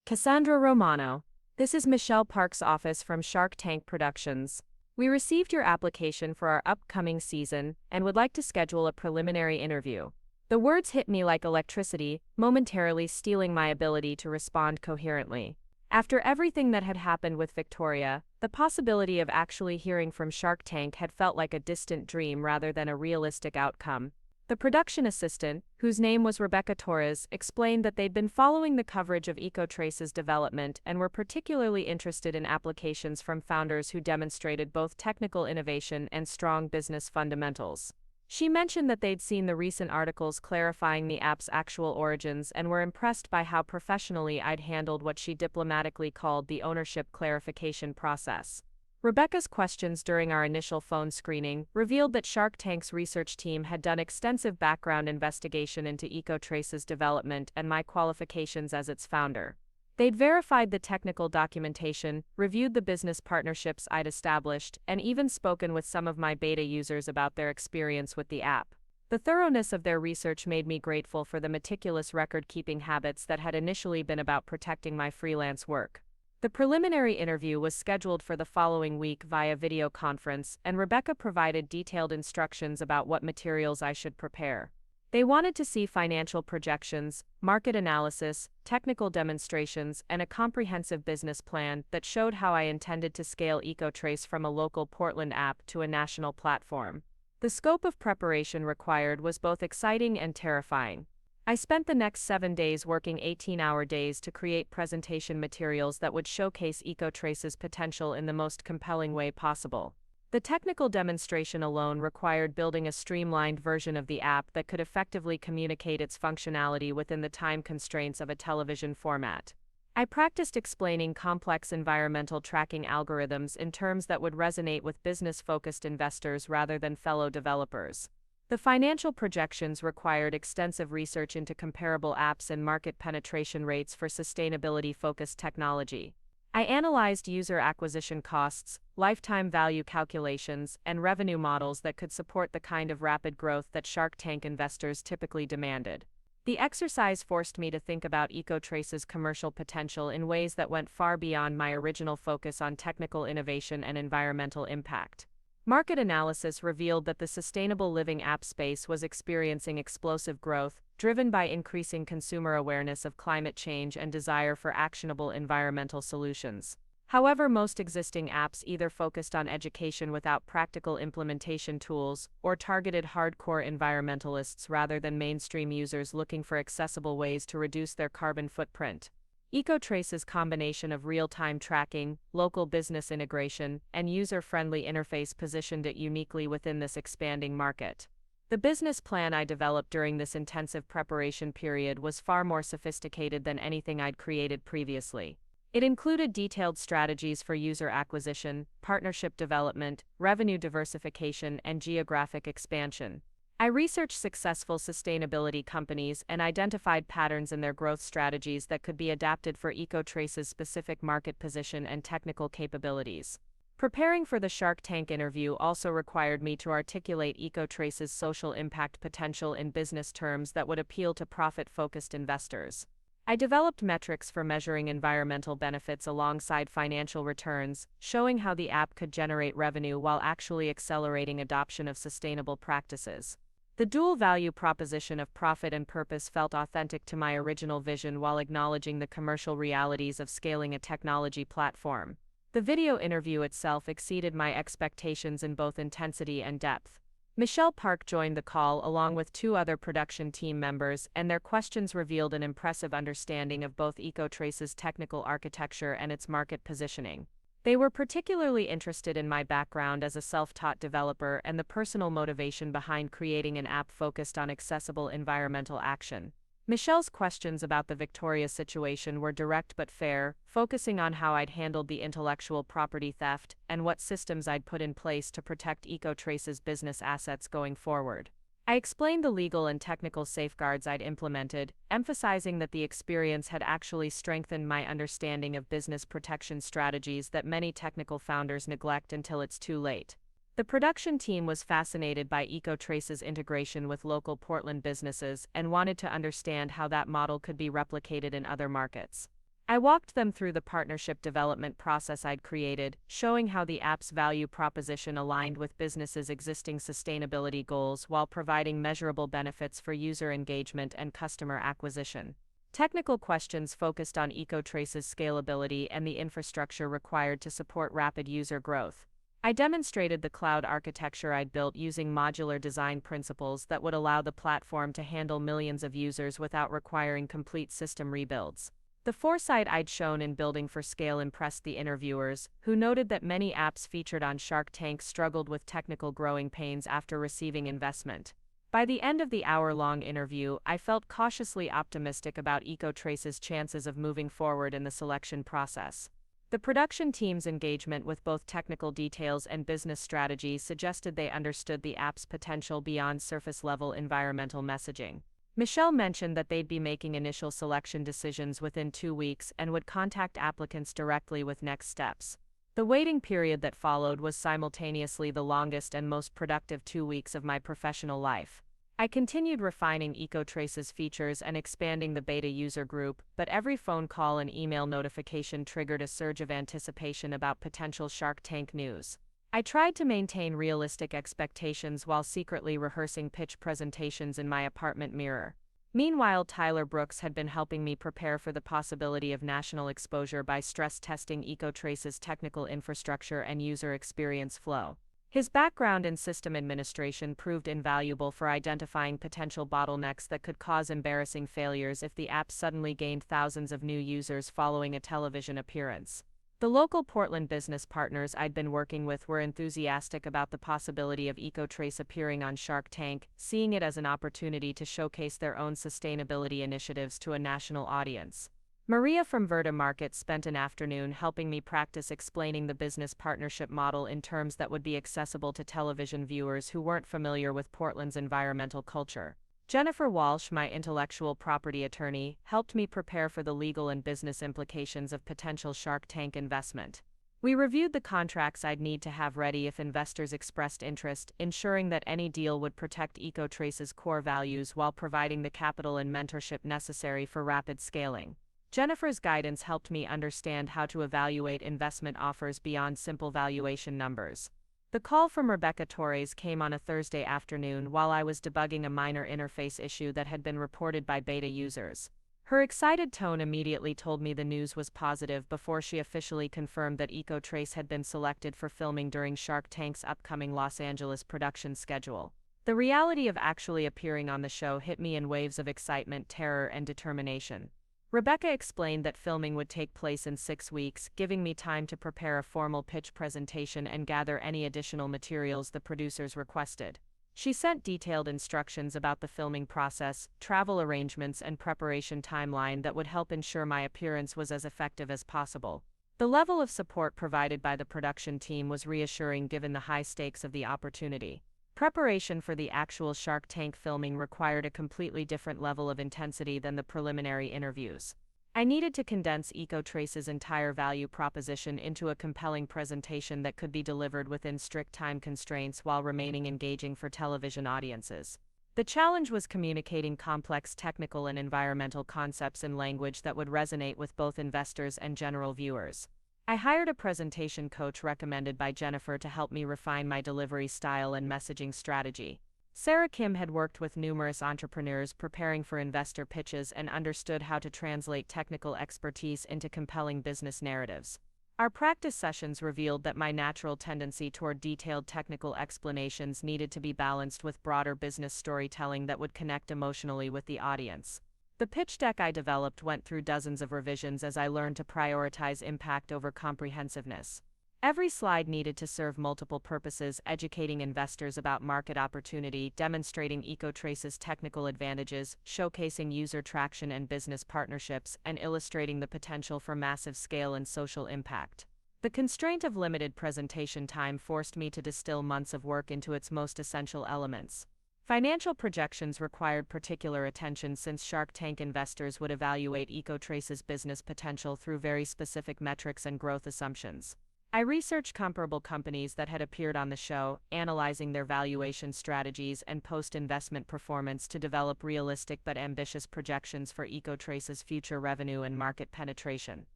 Cassandra Romano. This is Michelle Park's office from Shark Tank Productions. We received your application for our upcoming season and would like to schedule a preliminary interview. The words hit me like electricity, momentarily stealing my ability to respond coherently. After everything that had happened with Victoria, the possibility of actually hearing from Shark Tank had felt like a distant dream rather than a realistic outcome. The production assistant, whose name was Rebecca Torres, explained that they'd been following the coverage of EcoTrace's development and were particularly interested in applications from founders who demonstrated both technical innovation and strong business fundamentals. She mentioned that they'd seen the recent articles clarifying the app's actual origins and were impressed by how professionally I'd handled what she diplomatically called the ownership clarification process. Rebecca's questions during our initial phone screening revealed that Shark Tank's research team had done extensive background investigation into EcoTrace's development and my qualifications as its founder. They'd verified the technical documentation, reviewed the business partnerships I'd established, and even spoken with some of my beta users about their experience with the app. The thoroughness of their research made me grateful for the meticulous record-keeping habits that had initially been about protecting my freelance work. The preliminary interview was scheduled for the following week via video conference, and Rebecca provided detailed instructions about what materials I should prepare. They wanted to see financial projections, market analysis, technical demonstrations, and a comprehensive business plan that showed how I intended to scale EcoTrace from a local Portland app to a national platform. The scope of preparation required was both exciting and terrifying. I spent the next 7 days working 18-hour days to create presentation materials that would showcase EcoTrace's potential in the most compelling way possible. The technical demonstration alone required building a streamlined version of the app that could effectively communicate its functionality within the time constraints of a television format. I practiced explaining complex environmental tracking algorithms in terms that would resonate with business-focused investors rather than fellow developers. The financial projections required extensive research into comparable apps and market penetration rates for sustainability-focused technology. I analyzed user acquisition costs, lifetime value calculations, and revenue models that could support the kind of rapid growth that Shark Tank investors typically demanded. The exercise forced me to think about EcoTrace's commercial potential in ways that went far beyond my original focus on technical innovation and environmental impact. Market analysis revealed that the sustainable living app space was experiencing explosive growth, driven by increasing consumer awareness of climate change and desire for actionable environmental solutions. However, most existing apps either focused on education without practical implementation tools or targeted hardcore environmentalists rather than mainstream users looking for accessible ways to reduce their carbon footprint. EcoTrace's combination of real-time tracking, local business integration, and user-friendly interface positioned it uniquely within this expanding market. The business plan I developed during this intensive preparation period was far more sophisticated than anything I'd created previously. It included detailed strategies for user acquisition, partnership development, revenue diversification, and geographic expansion. I researched successful sustainability companies and identified patterns in their growth strategies that could be adapted for EcoTrace's specific market position and technical capabilities. Preparing for the Shark Tank interview also required me to articulate EcoTrace's social impact potential in business terms that would appeal to profit-focused investors. I developed metrics for measuring environmental benefits alongside financial returns, showing how the app could generate revenue while actually accelerating adoption of sustainable practices. The dual value proposition of profit and purpose felt authentic to my original vision while acknowledging the commercial realities of scaling a technology platform. The video interview itself exceeded my expectations in both intensity and depth. Michelle Park joined the call along with 2 other production team members, and their questions revealed an impressive understanding of both EcoTrace's technical architecture and its market positioning. They were particularly interested in my background as a self-taught developer and the personal motivation behind creating an app focused on accessible environmental action. Michelle's questions about the Victoria situation were direct but fair, focusing on how I'd handled the intellectual property theft and what systems I'd put in place to protect EcoTrace's business assets going forward. I explained the legal and technical safeguards I'd implemented, emphasizing that the experience had actually strengthened my understanding of business protection strategies that many technical founders neglect until it's too late. The production team was fascinated by EcoTrace's integration with local Portland businesses and wanted to understand how that model could be replicated in other markets. I walked them through the partnership development process I'd created, showing how the app's value proposition aligned with businesses' existing sustainability goals while providing measurable benefits for user engagement and customer acquisition. Technical questions focused on EcoTrace's scalability and the infrastructure required to support rapid user growth. I demonstrated the cloud architecture I'd built using modular design principles that would allow the platform to handle millions of users without requiring complete system rebuilds. The foresight I'd shown in building for scale impressed the interviewers, who noted that many apps featured on Shark Tank struggled with technical growing pains after receiving investment. By the end of the hour-long interview, I felt cautiously optimistic about EcoTrace's chances of moving forward in the selection process. The production team's engagement with both technical details and business strategy suggested they understood the app's potential beyond surface-level environmental messaging. Michelle mentioned that they'd be making initial selection decisions within 2 weeks and would contact applicants directly with next steps. The waiting period that followed was simultaneously the longest and most productive 2 weeks of my professional life. I continued refining EcoTrace's features and expanding the beta user group, but every phone call and email notification triggered a surge of anticipation about potential Shark Tank news. I tried to maintain realistic expectations while secretly rehearsing pitch presentations in my apartment mirror. Meanwhile, Tyler Brooks had been helping me prepare for the possibility of national exposure by stress testing EcoTrace's technical infrastructure and user experience flow. His background in system administration proved invaluable for identifying potential bottlenecks that could cause embarrassing failures if the app suddenly gained thousands of new users following a television appearance. The local Portland business partners I'd been working with were enthusiastic about the possibility of EcoTrace appearing on Shark Tank, seeing it as an opportunity to showcase their own sustainability initiatives to a national audience. Maria from Verta Market spent an afternoon helping me practice explaining the business partnership model in terms that would be accessible to television viewers who weren't familiar with Portland's environmental culture. Jennifer Walsh, my intellectual property attorney, helped me prepare for the legal and business implications of potential Shark Tank investment. We reviewed the contracts I'd need to have ready if investors expressed interest, ensuring that any deal would protect EcoTrace's core values while providing the capital and mentorship necessary for rapid scaling. Jennifer's guidance helped me understand how to evaluate investment offers beyond simple valuation numbers. The call from Rebecca Torres came on a Thursday afternoon while I was debugging a minor interface issue that had been reported by beta users. Her excited tone immediately told me the news was positive before she officially confirmed that EcoTrace had been selected for filming during Shark Tank's upcoming Los Angeles production schedule. The reality of actually appearing on the show hit me in waves of excitement, terror, and determination. Rebecca explained that filming would take place in 6 weeks, giving me time to prepare a formal pitch presentation and gather any additional materials the producers requested. She sent detailed instructions about the filming process, travel arrangements, and preparation timeline that would help ensure my appearance was as effective as possible. The level of support provided by the production team was reassuring given the high stakes of the opportunity. Preparation for the actual Shark Tank filming required a completely different level of intensity than the preliminary interviews. I needed to condense EcoTrace's entire value proposition into a compelling presentation that could be delivered within strict time constraints while remaining engaging for television audiences. The challenge was communicating complex technical and environmental concepts in language that would resonate with both investors and general viewers. I hired a presentation coach recommended by Jennifer to help me refine my delivery style and messaging strategy. Sarah Kim had worked with numerous entrepreneurs preparing for investor pitches and understood how to translate technical expertise into compelling business narratives. Our practice sessions revealed that my natural tendency toward detailed technical explanations needed to be balanced with broader business storytelling that would connect emotionally with the audience. The pitch deck I developed went through dozens of revisions as I learned to prioritize impact over comprehensiveness. Every slide needed to serve multiple purposes, educating investors about market opportunity, demonstrating EcoTrace's technical advantages, showcasing user traction and business partnerships, and illustrating the potential for massive scale and social impact. The constraint of limited presentation time forced me to distill months of work into its most essential elements. Financial projections required particular attention since Shark Tank investors would evaluate EcoTrace's business potential through very specific metrics and growth assumptions. I researched comparable companies that had appeared on the show, analyzing their valuation strategies and post-investment performance to develop realistic but ambitious projections for EcoTrace's future revenue and market penetration.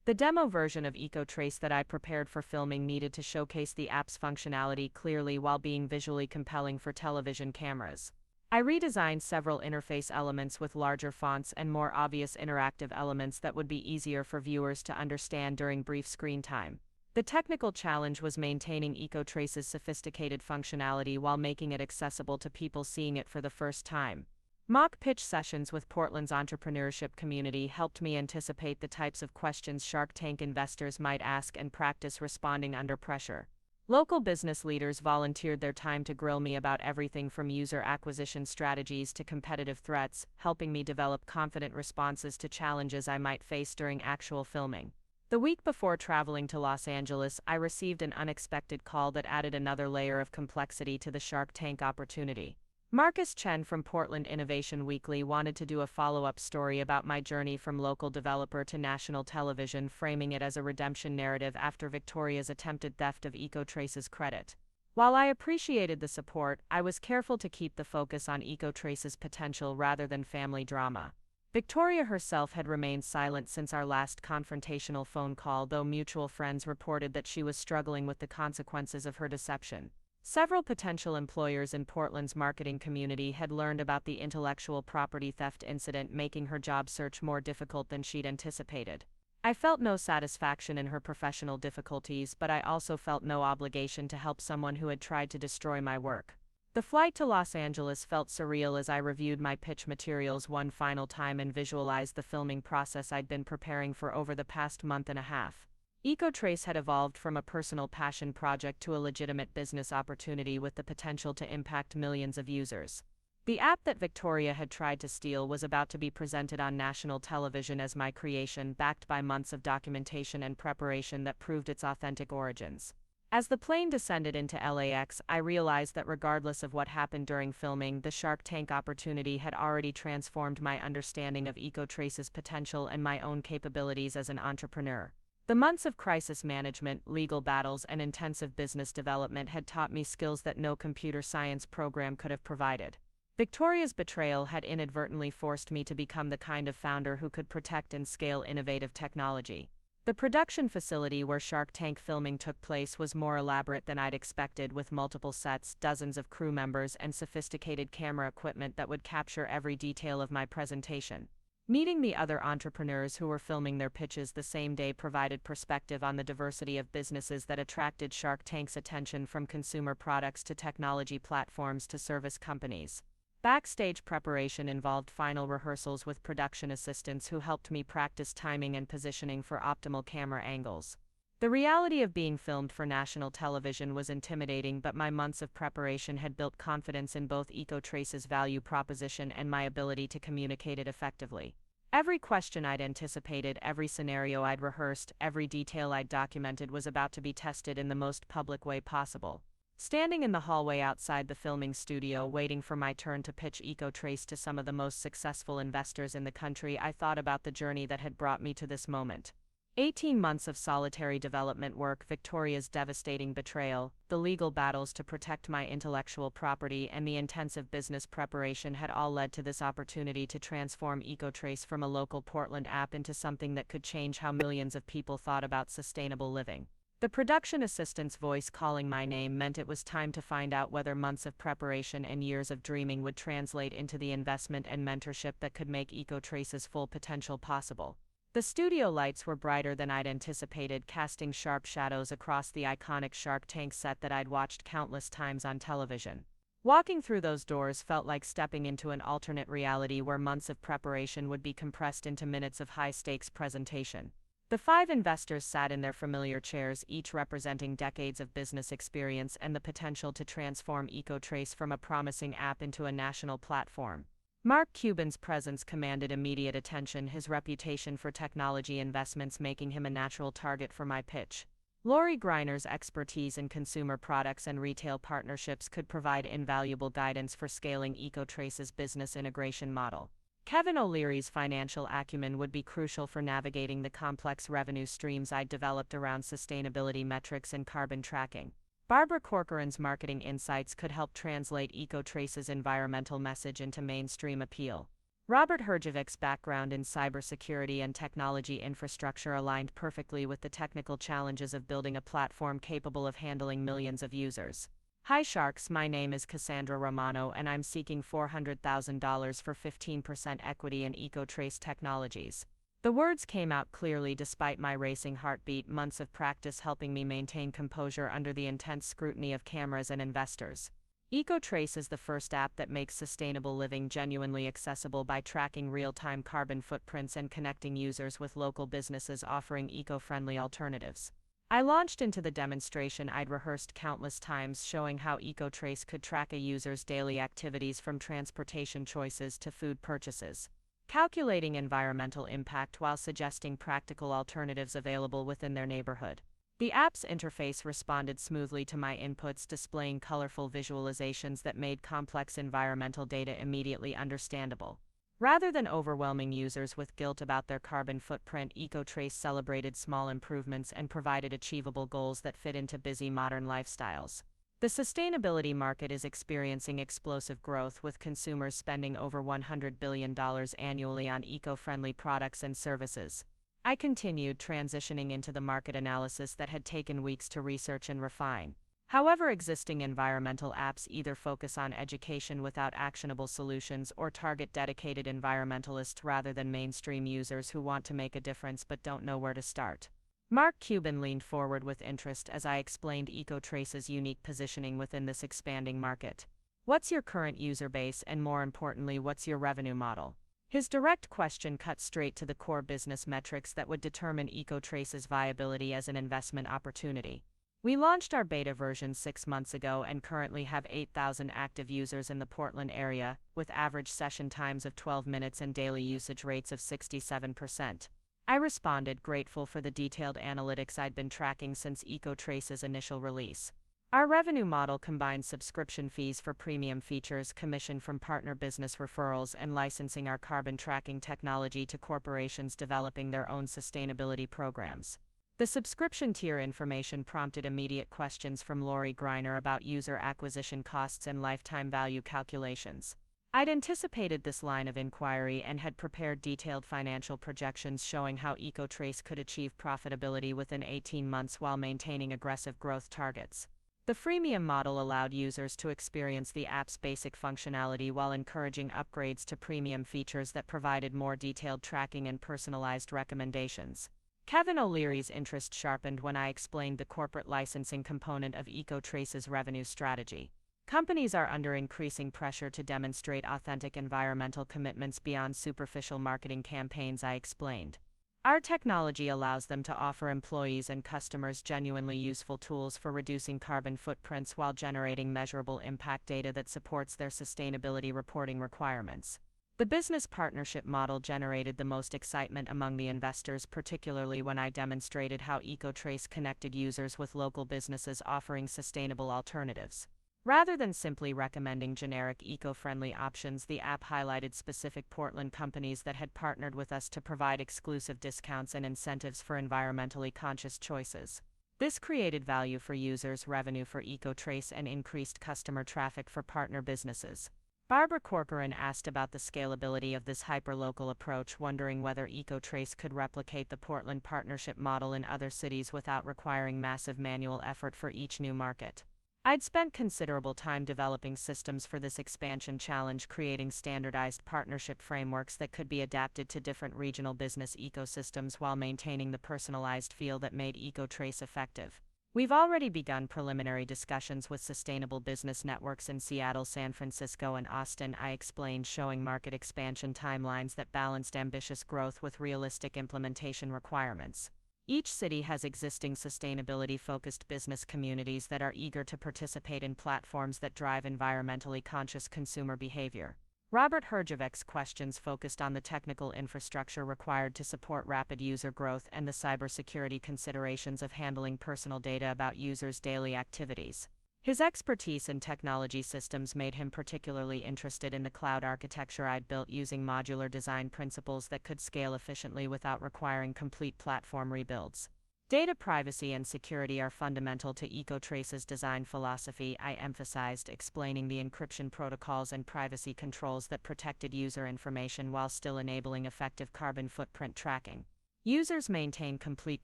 The demo version of EcoTrace that I prepared for filming needed to showcase the app's functionality clearly while being visually compelling for television cameras. I redesigned several interface elements with larger fonts and more obvious interactive elements that would be easier for viewers to understand during brief screen time. The technical challenge was maintaining EcoTrace's sophisticated functionality while making it accessible to people seeing it for the first time. Mock pitch sessions with Portland's entrepreneurship community helped me anticipate the types of questions Shark Tank investors might ask and practice responding under pressure. Local business leaders volunteered their time to grill me about everything from user acquisition strategies to competitive threats, helping me develop confident responses to challenges I might face during actual filming. The week before traveling to Los Angeles, I received an unexpected call that added another layer of complexity to the Shark Tank opportunity. Marcus Chen from Portland Innovation Weekly wanted to do a follow-up story about my journey from local developer to national television, framing it as a redemption narrative after Victoria's attempted theft of EcoTrace's credit. While I appreciated the support, I was careful to keep the focus on EcoTrace's potential rather than family drama. Victoria herself had remained silent since our last confrontational phone call, though mutual friends reported that she was struggling with the consequences of her deception. Several potential employers in Portland's marketing community had learned about the intellectual property theft incident, making her job search more difficult than she'd anticipated. I felt no satisfaction in her professional difficulties, but I also felt no obligation to help someone who had tried to destroy my work. The flight to Los Angeles felt surreal as I reviewed my pitch materials one final time and visualized the filming process I'd been preparing for over the past month and a half. EcoTrace had evolved from a personal passion project to a legitimate business opportunity with the potential to impact millions of users. The app that Victoria had tried to steal was about to be presented on national television as my creation, backed by months of documentation and preparation that proved its authentic origins. As the plane descended into LAX, I realized that regardless of what happened during filming, the Shark Tank opportunity had already transformed my understanding of EcoTrace's potential and my own capabilities as an entrepreneur. The months of crisis management, legal battles, and intensive business development had taught me skills that no computer science program could have provided. Victoria's betrayal had inadvertently forced me to become the kind of founder who could protect and scale innovative technology. The production facility where Shark Tank filming took place was more elaborate than I'd expected, with multiple sets, dozens of crew members, and sophisticated camera equipment that would capture every detail of my presentation. Meeting the other entrepreneurs who were filming their pitches the same day provided perspective on the diversity of businesses that attracted Shark Tank's attention, from consumer products to technology platforms to service companies. Backstage preparation involved final rehearsals with production assistants who helped me practice timing and positioning for optimal camera angles. The reality of being filmed for national television was intimidating, but my months of preparation had built confidence in both EcoTrace's value proposition and my ability to communicate it effectively. Every question I'd anticipated, every scenario I'd rehearsed, every detail I'd documented was about to be tested in the most public way possible. Standing in the hallway outside the filming studio, waiting for my turn to pitch EcoTrace to some of the most successful investors in the country, I thought about the journey that had brought me to this moment. 18 months of solitary development work, Victoria's devastating betrayal, the legal battles to protect my intellectual property, and the intensive business preparation had all led to this opportunity to transform EcoTrace from a local Portland app into something that could change how millions of people thought about sustainable living. The production assistant's voice calling my name meant it was time to find out whether months of preparation and years of dreaming would translate into the investment and mentorship that could make EcoTrace's full potential possible. The studio lights were brighter than I'd anticipated, casting sharp shadows across the iconic Shark Tank set that I'd watched countless times on television. Walking through those doors felt like stepping into an alternate reality where months of preparation would be compressed into minutes of high-stakes presentation. The 5 investors sat in their familiar chairs, each representing decades of business experience and the potential to transform EcoTrace from a promising app into a national platform. Mark Cuban's presence commanded immediate attention, his reputation for technology investments making him a natural target for my pitch. Lori Griner's expertise in consumer products and retail partnerships could provide invaluable guidance for scaling EcoTrace's business integration model. Kevin O'Leary's financial acumen would be crucial for navigating the complex revenue streams I'd developed around sustainability metrics and carbon tracking. Barbara Corcoran's marketing insights could help translate EcoTrace's environmental message into mainstream appeal. Robert Herjavic's background in cybersecurity and technology infrastructure aligned perfectly with the technical challenges of building a platform capable of handling millions of users. Hi Sharks, my name is Cassandra Romano and I'm seeking $400,000 for 15% equity in EcoTrace Technologies. The words came out clearly despite my racing heartbeat, months of practice helping me maintain composure under the intense scrutiny of cameras and investors. EcoTrace is the first app that makes sustainable living genuinely accessible by tracking real-time carbon footprints and connecting users with local businesses offering eco-friendly alternatives. I launched into the demonstration I'd rehearsed countless times, showing how EcoTrace could track a user's daily activities from transportation choices to food purchases, calculating environmental impact while suggesting practical alternatives available within their neighborhood. The app's interface responded smoothly to my inputs, displaying colorful visualizations that made complex environmental data immediately understandable. Rather than overwhelming users with guilt about their carbon footprint, EcoTrace celebrated small improvements and provided achievable goals that fit into busy modern lifestyles. The sustainability market is experiencing explosive growth, with consumers spending over $100 billion annually on eco-friendly products and services. I continued transitioning into the market analysis that had taken weeks to research and refine. However, existing environmental apps either focus on education without actionable solutions or target dedicated environmentalists rather than mainstream users who want to make a difference but don't know where to start. Mark Cuban leaned forward with interest as I explained EcoTrace's unique positioning within this expanding market. What's your current user base, and more importantly, what's your revenue model? His direct question cut straight to the core business metrics that would determine EcoTrace's viability as an investment opportunity. We launched our beta version 6 months ago and currently have 8,000 active users in the Portland area, with average session times of 12 minutes and daily usage rates of 67%. I responded, grateful for the detailed analytics I'd been tracking since EcoTrace's initial release. Our revenue model combines subscription fees for premium features, commission from partner business referrals, and licensing our carbon tracking technology to corporations developing their own sustainability programs. The subscription tier information prompted immediate questions from Lori Greiner about user acquisition costs and lifetime value calculations. I'd anticipated this line of inquiry and had prepared detailed financial projections showing how EcoTrace could achieve profitability within 18 months while maintaining aggressive growth targets. The freemium model allowed users to experience the app's basic functionality while encouraging upgrades to premium features that provided more detailed tracking and personalized recommendations. Kevin O'Leary's interest sharpened when I explained the corporate licensing component of EcoTrace's revenue strategy. Companies are under increasing pressure to demonstrate authentic environmental commitments beyond superficial marketing campaigns, I explained. Our technology allows them to offer employees and customers genuinely useful tools for reducing carbon footprints while generating measurable impact data that supports their sustainability reporting requirements. The business partnership model generated the most excitement among the investors, particularly when I demonstrated how EcoTrace connected users with local businesses offering sustainable alternatives. Rather than simply recommending generic eco-friendly options, the app highlighted specific Portland companies that had partnered with us to provide exclusive discounts and incentives for environmentally conscious choices. This created value for users, revenue for EcoTrace, and increased customer traffic for partner businesses. Barbara Corcoran asked about the scalability of this hyperlocal approach, wondering whether EcoTrace could replicate the Portland partnership model in other cities without requiring massive manual effort for each new market. I'd spent considerable time developing systems for this expansion challenge, creating standardized partnership frameworks that could be adapted to different regional business ecosystems while maintaining the personalized feel that made EcoTrace effective. We've already begun preliminary discussions with sustainable business networks in Seattle, San Francisco, and Austin, I explained, showing market expansion timelines that balanced ambitious growth with realistic implementation requirements. Each city has existing sustainability-focused business communities that are eager to participate in platforms that drive environmentally conscious consumer behavior. Robert Herjavec's questions focused on the technical infrastructure required to support rapid user growth and the cybersecurity considerations of handling personal data about users' daily activities. His expertise in technology systems made him particularly interested in the cloud architecture I'd built using modular design principles that could scale efficiently without requiring complete platform rebuilds. Data privacy and security are fundamental to EcoTrace's design philosophy, I emphasized, explaining the encryption protocols and privacy controls that protected user information while still enabling effective carbon footprint tracking. Users maintain complete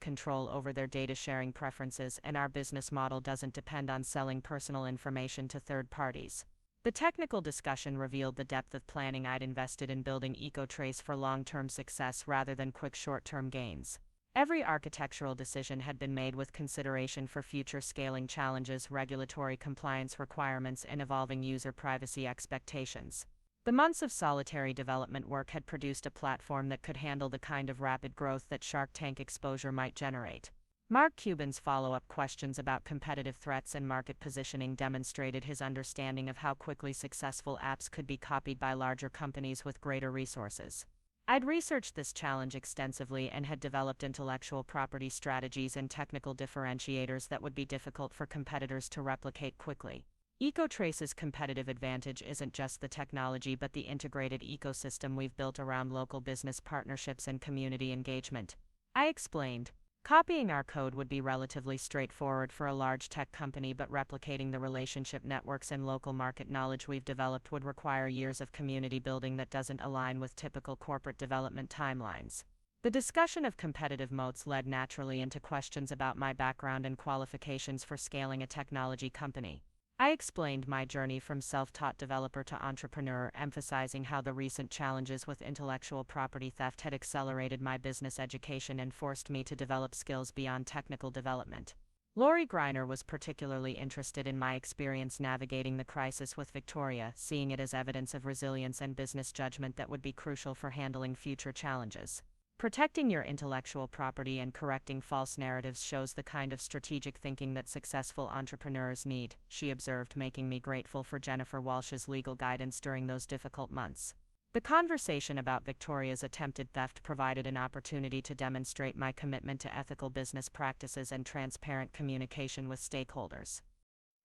control over their data sharing preferences, and our business model doesn't depend on selling personal information to third parties. The technical discussion revealed the depth of planning I'd invested in building EcoTrace for long-term success rather than quick short-term gains. Every architectural decision had been made with consideration for future scaling challenges, regulatory compliance requirements, and evolving user privacy expectations. The months of solitary development work had produced a platform that could handle the kind of rapid growth that Shark Tank exposure might generate. Mark Cuban's follow-up questions about competitive threats and market positioning demonstrated his understanding of how quickly successful apps could be copied by larger companies with greater resources. I'd researched this challenge extensively and had developed intellectual property strategies and technical differentiators that would be difficult for competitors to replicate quickly. EcoTrace's competitive advantage isn't just the technology but the integrated ecosystem we've built around local business partnerships and community engagement, I explained. Copying our code would be relatively straightforward for a large tech company, but replicating the relationship networks and local market knowledge we've developed would require years of community building that doesn't align with typical corporate development timelines. The discussion of competitive moats led naturally into questions about my background and qualifications for scaling a technology company. I explained my journey from self-taught developer to entrepreneur, emphasizing how the recent challenges with intellectual property theft had accelerated my business education and forced me to develop skills beyond technical development. Lori Greiner was particularly interested in my experience navigating the crisis with Victoria, seeing it as evidence of resilience and business judgment that would be crucial for handling future challenges. Protecting your intellectual property and correcting false narratives shows the kind of strategic thinking that successful entrepreneurs need, she observed, making me grateful for Jennifer Walsh's legal guidance during those difficult months. The conversation about Victoria's attempted theft provided an opportunity to demonstrate my commitment to ethical business practices and transparent communication with stakeholders.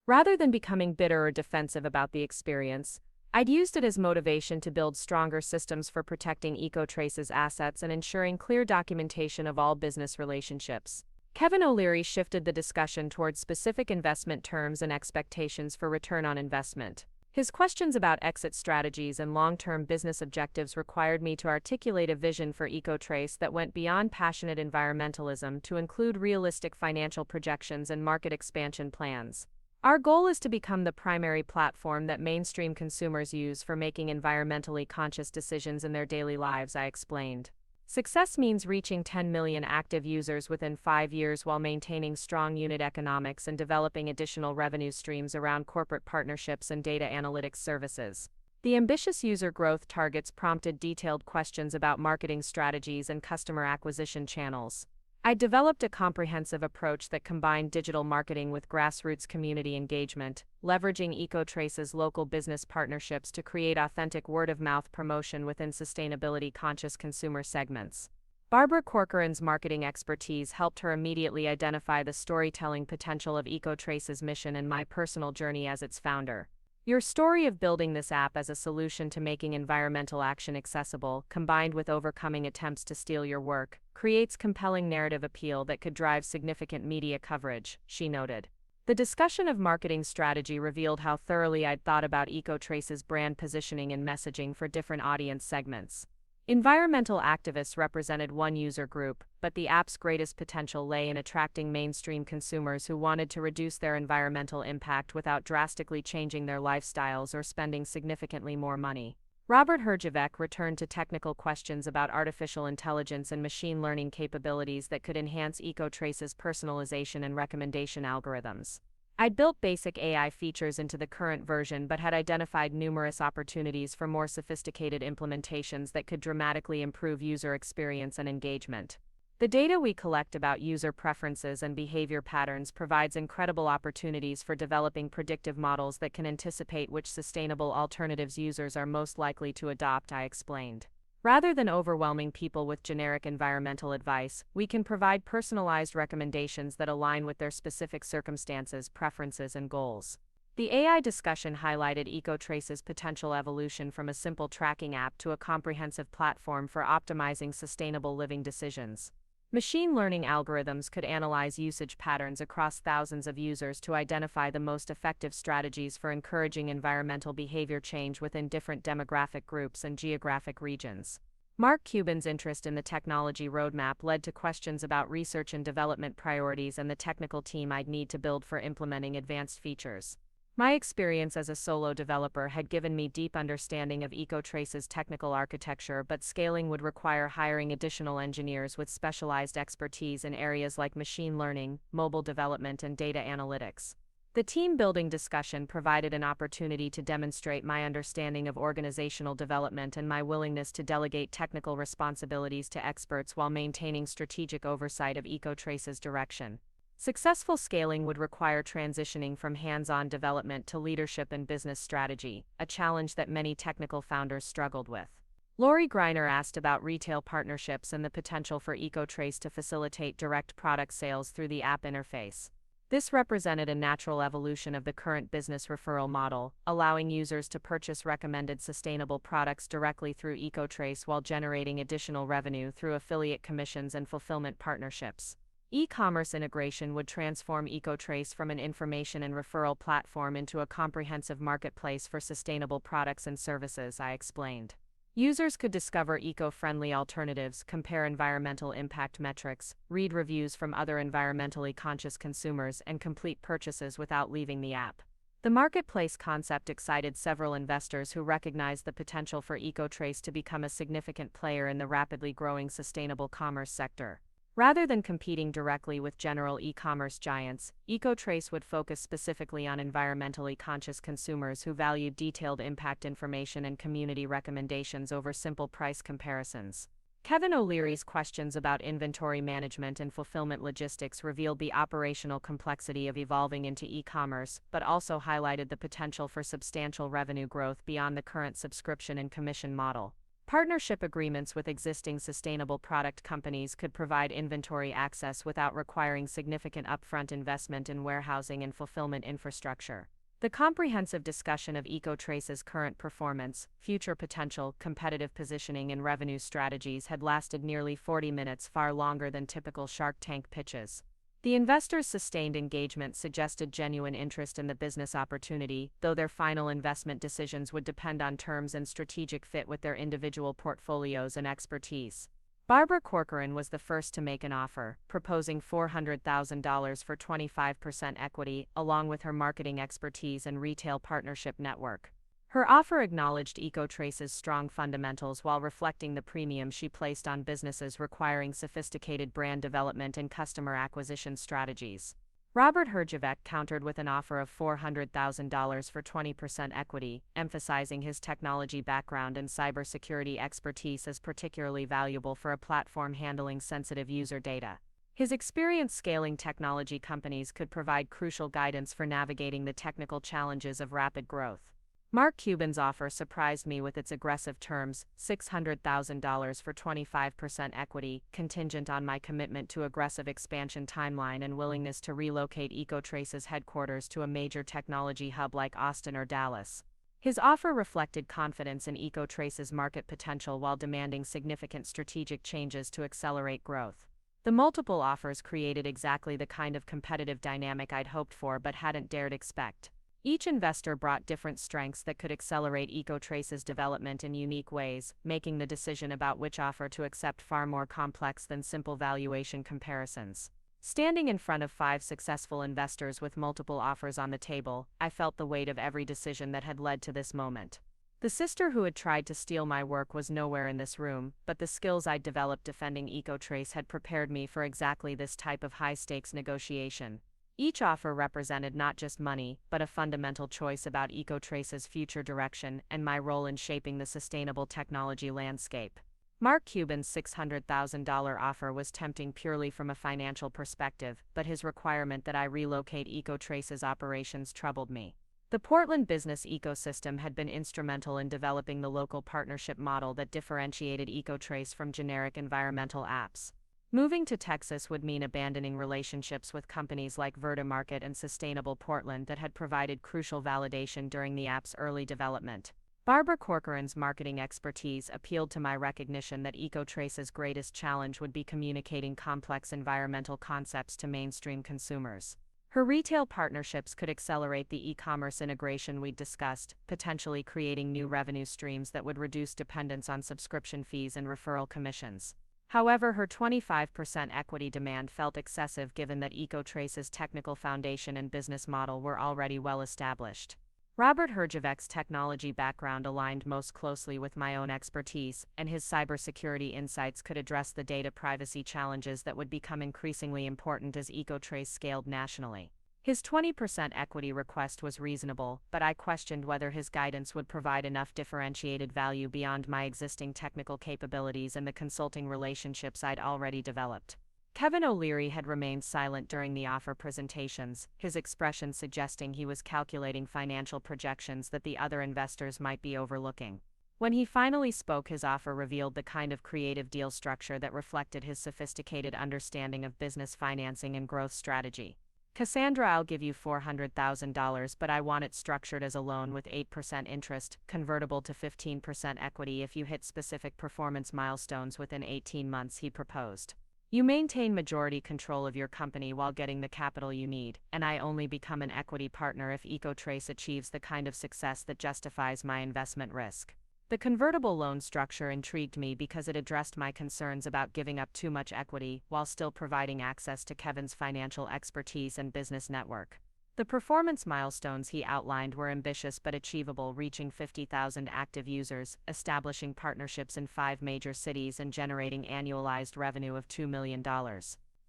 Rather than becoming bitter or defensive about the experience, I'd used it as motivation to build stronger systems for protecting EcoTrace's assets and ensuring clear documentation of all business relationships. Kevin O'Leary shifted the discussion towards specific investment terms and expectations for return on investment. His questions about exit strategies and long-term business objectives required me to articulate a vision for EcoTrace that went beyond passionate environmentalism to include realistic financial projections and market expansion plans. Our goal is to become the primary platform that mainstream consumers use for making environmentally conscious decisions in their daily lives, I explained. Success means reaching 10 million active users within 5 years while maintaining strong unit economics and developing additional revenue streams around corporate partnerships and data analytics services. The ambitious user growth targets prompted detailed questions about marketing strategies and customer acquisition channels. I developed a comprehensive approach that combined digital marketing with grassroots community engagement, leveraging EcoTrace's local business partnerships to create authentic word-of-mouth promotion within sustainability-conscious consumer segments. Barbara Corcoran's marketing expertise helped her immediately identify the storytelling potential of EcoTrace's mission and my personal journey as its founder. Your story of building this app as a solution to making environmental action accessible, combined with overcoming attempts to steal your work, creates compelling narrative appeal that could drive significant media coverage, she noted. The discussion of marketing strategy revealed how thoroughly I'd thought about EcoTrace's brand positioning and messaging for different audience segments. Environmental activists represented one user group, but the app's greatest potential lay in attracting mainstream consumers who wanted to reduce their environmental impact without drastically changing their lifestyles or spending significantly more money. Robert Herjavec returned to technical questions about artificial intelligence and machine learning capabilities that could enhance EcoTrace's personalization and recommendation algorithms. I'd built basic AI features into the current version but had identified numerous opportunities for more sophisticated implementations that could dramatically improve user experience and engagement. The data we collect about user preferences and behavior patterns provides incredible opportunities for developing predictive models that can anticipate which sustainable alternatives users are most likely to adopt, I explained. Rather than overwhelming people with generic environmental advice, we can provide personalized recommendations that align with their specific circumstances, preferences, and goals. The AI discussion highlighted EcoTrace's potential evolution from a simple tracking app to a comprehensive platform for optimizing sustainable living decisions. Machine learning algorithms could analyze usage patterns across thousands of users to identify the most effective strategies for encouraging environmental behavior change within different demographic groups and geographic regions. Mark Cuban's interest in the technology roadmap led to questions about research and development priorities and the technical team I'd need to build for implementing advanced features. My experience as a solo developer had given me deep understanding of EcoTrace's technical architecture, but scaling would require hiring additional engineers with specialized expertise in areas like machine learning, mobile development, and data analytics. The team-building discussion provided an opportunity to demonstrate my understanding of organizational development and my willingness to delegate technical responsibilities to experts while maintaining strategic oversight of EcoTrace's direction. Successful scaling would require transitioning from hands-on development to leadership and business strategy, a challenge that many technical founders struggled with. Lori Greiner asked about retail partnerships and the potential for EcoTrace to facilitate direct product sales through the app interface. This represented a natural evolution of the current business referral model, allowing users to purchase recommended sustainable products directly through EcoTrace while generating additional revenue through affiliate commissions and fulfillment partnerships. E-commerce integration would transform EcoTrace from an information and referral platform into a comprehensive marketplace for sustainable products and services, I explained. Users could discover eco-friendly alternatives, compare environmental impact metrics, read reviews from other environmentally conscious consumers, and complete purchases without leaving the app. The marketplace concept excited several investors who recognized the potential for EcoTrace to become a significant player in the rapidly growing sustainable commerce sector. Rather than competing directly with general e-commerce giants, EcoTrace would focus specifically on environmentally conscious consumers who valued detailed impact information and community recommendations over simple price comparisons. Kevin O'Leary's questions about inventory management and fulfillment logistics revealed the operational complexity of evolving into e-commerce, but also highlighted the potential for substantial revenue growth beyond the current subscription and commission model. Partnership agreements with existing sustainable product companies could provide inventory access without requiring significant upfront investment in warehousing and fulfillment infrastructure. The comprehensive discussion of EcoTrace's current performance, future potential, competitive positioning, and revenue strategies had lasted nearly 40 minutes, far longer than typical Shark Tank pitches. The investors' sustained engagement suggested genuine interest in the business opportunity, though their final investment decisions would depend on terms and strategic fit with their individual portfolios and expertise. Barbara Corcoran was the first to make an offer, proposing $400,000 for 25% equity, along with her marketing expertise and retail partnership network. Her offer acknowledged EcoTrace's strong fundamentals while reflecting the premium she placed on businesses requiring sophisticated brand development and customer acquisition strategies. Robert Herjavec countered with an offer of $400,000 for 20% equity, emphasizing his technology background and cybersecurity expertise as particularly valuable for a platform handling sensitive user data. His experience scaling technology companies could provide crucial guidance for navigating the technical challenges of rapid growth. Mark Cuban's offer surprised me with its aggressive terms: $600,000 for 25% equity, contingent on my commitment to aggressive expansion timeline and willingness to relocate EcoTrace's headquarters to a major technology hub like Austin or Dallas. His offer reflected confidence in EcoTrace's market potential while demanding significant strategic changes to accelerate growth. The multiple offers created exactly the kind of competitive dynamic I'd hoped for but hadn't dared expect. Each investor brought different strengths that could accelerate EcoTrace's development in unique ways, making the decision about which offer to accept far more complex than simple valuation comparisons. Standing in front of 5 successful investors with multiple offers on the table, I felt the weight of every decision that had led to this moment. The sister who had tried to steal my work was nowhere in this room, but the skills I'd developed defending EcoTrace had prepared me for exactly this type of high-stakes negotiation. Each offer represented not just money, but a fundamental choice about EcoTrace's future direction and my role in shaping the sustainable technology landscape. Mark Cuban's $600,000 offer was tempting purely from a financial perspective, but his requirement that I relocate EcoTrace's operations troubled me. The Portland business ecosystem had been instrumental in developing the local partnership model that differentiated EcoTrace from generic environmental apps. Moving to Texas would mean abandoning relationships with companies like Vertimarket and Sustainable Portland that had provided crucial validation during the app's early development. Barbara Corcoran's marketing expertise appealed to my recognition that EcoTrace's greatest challenge would be communicating complex environmental concepts to mainstream consumers. Her retail partnerships could accelerate the e-commerce integration we'd discussed, potentially creating new revenue streams that would reduce dependence on subscription fees and referral commissions. However, her 25% equity demand felt excessive given that EcoTrace's technical foundation and business model were already well established. Robert Herjavec's technology background aligned most closely with my own expertise, and his cybersecurity insights could address the data privacy challenges that would become increasingly important as EcoTrace scaled nationally. His 20% equity request was reasonable, but I questioned whether his guidance would provide enough differentiated value beyond my existing technical capabilities and the consulting relationships I'd already developed. Kevin O'Leary had remained silent during the offer presentations, his expression suggesting he was calculating financial projections that the other investors might be overlooking. When he finally spoke, his offer revealed the kind of creative deal structure that reflected his sophisticated understanding of business financing and growth strategy. Cassandra, I'll give you $400,000, but I want it structured as a loan with 8% interest, convertible to 15% equity if you hit specific performance milestones within 18 months, he proposed. You maintain majority control of your company while getting the capital you need, and I only become an equity partner if EcoTrace achieves the kind of success that justifies my investment risk. The convertible loan structure intrigued me because it addressed my concerns about giving up too much equity while still providing access to Kevin's financial expertise and business network. The performance milestones he outlined were ambitious but achievable, reaching 50,000 active users, establishing partnerships in 5 major cities, and generating annualized revenue of $2 million.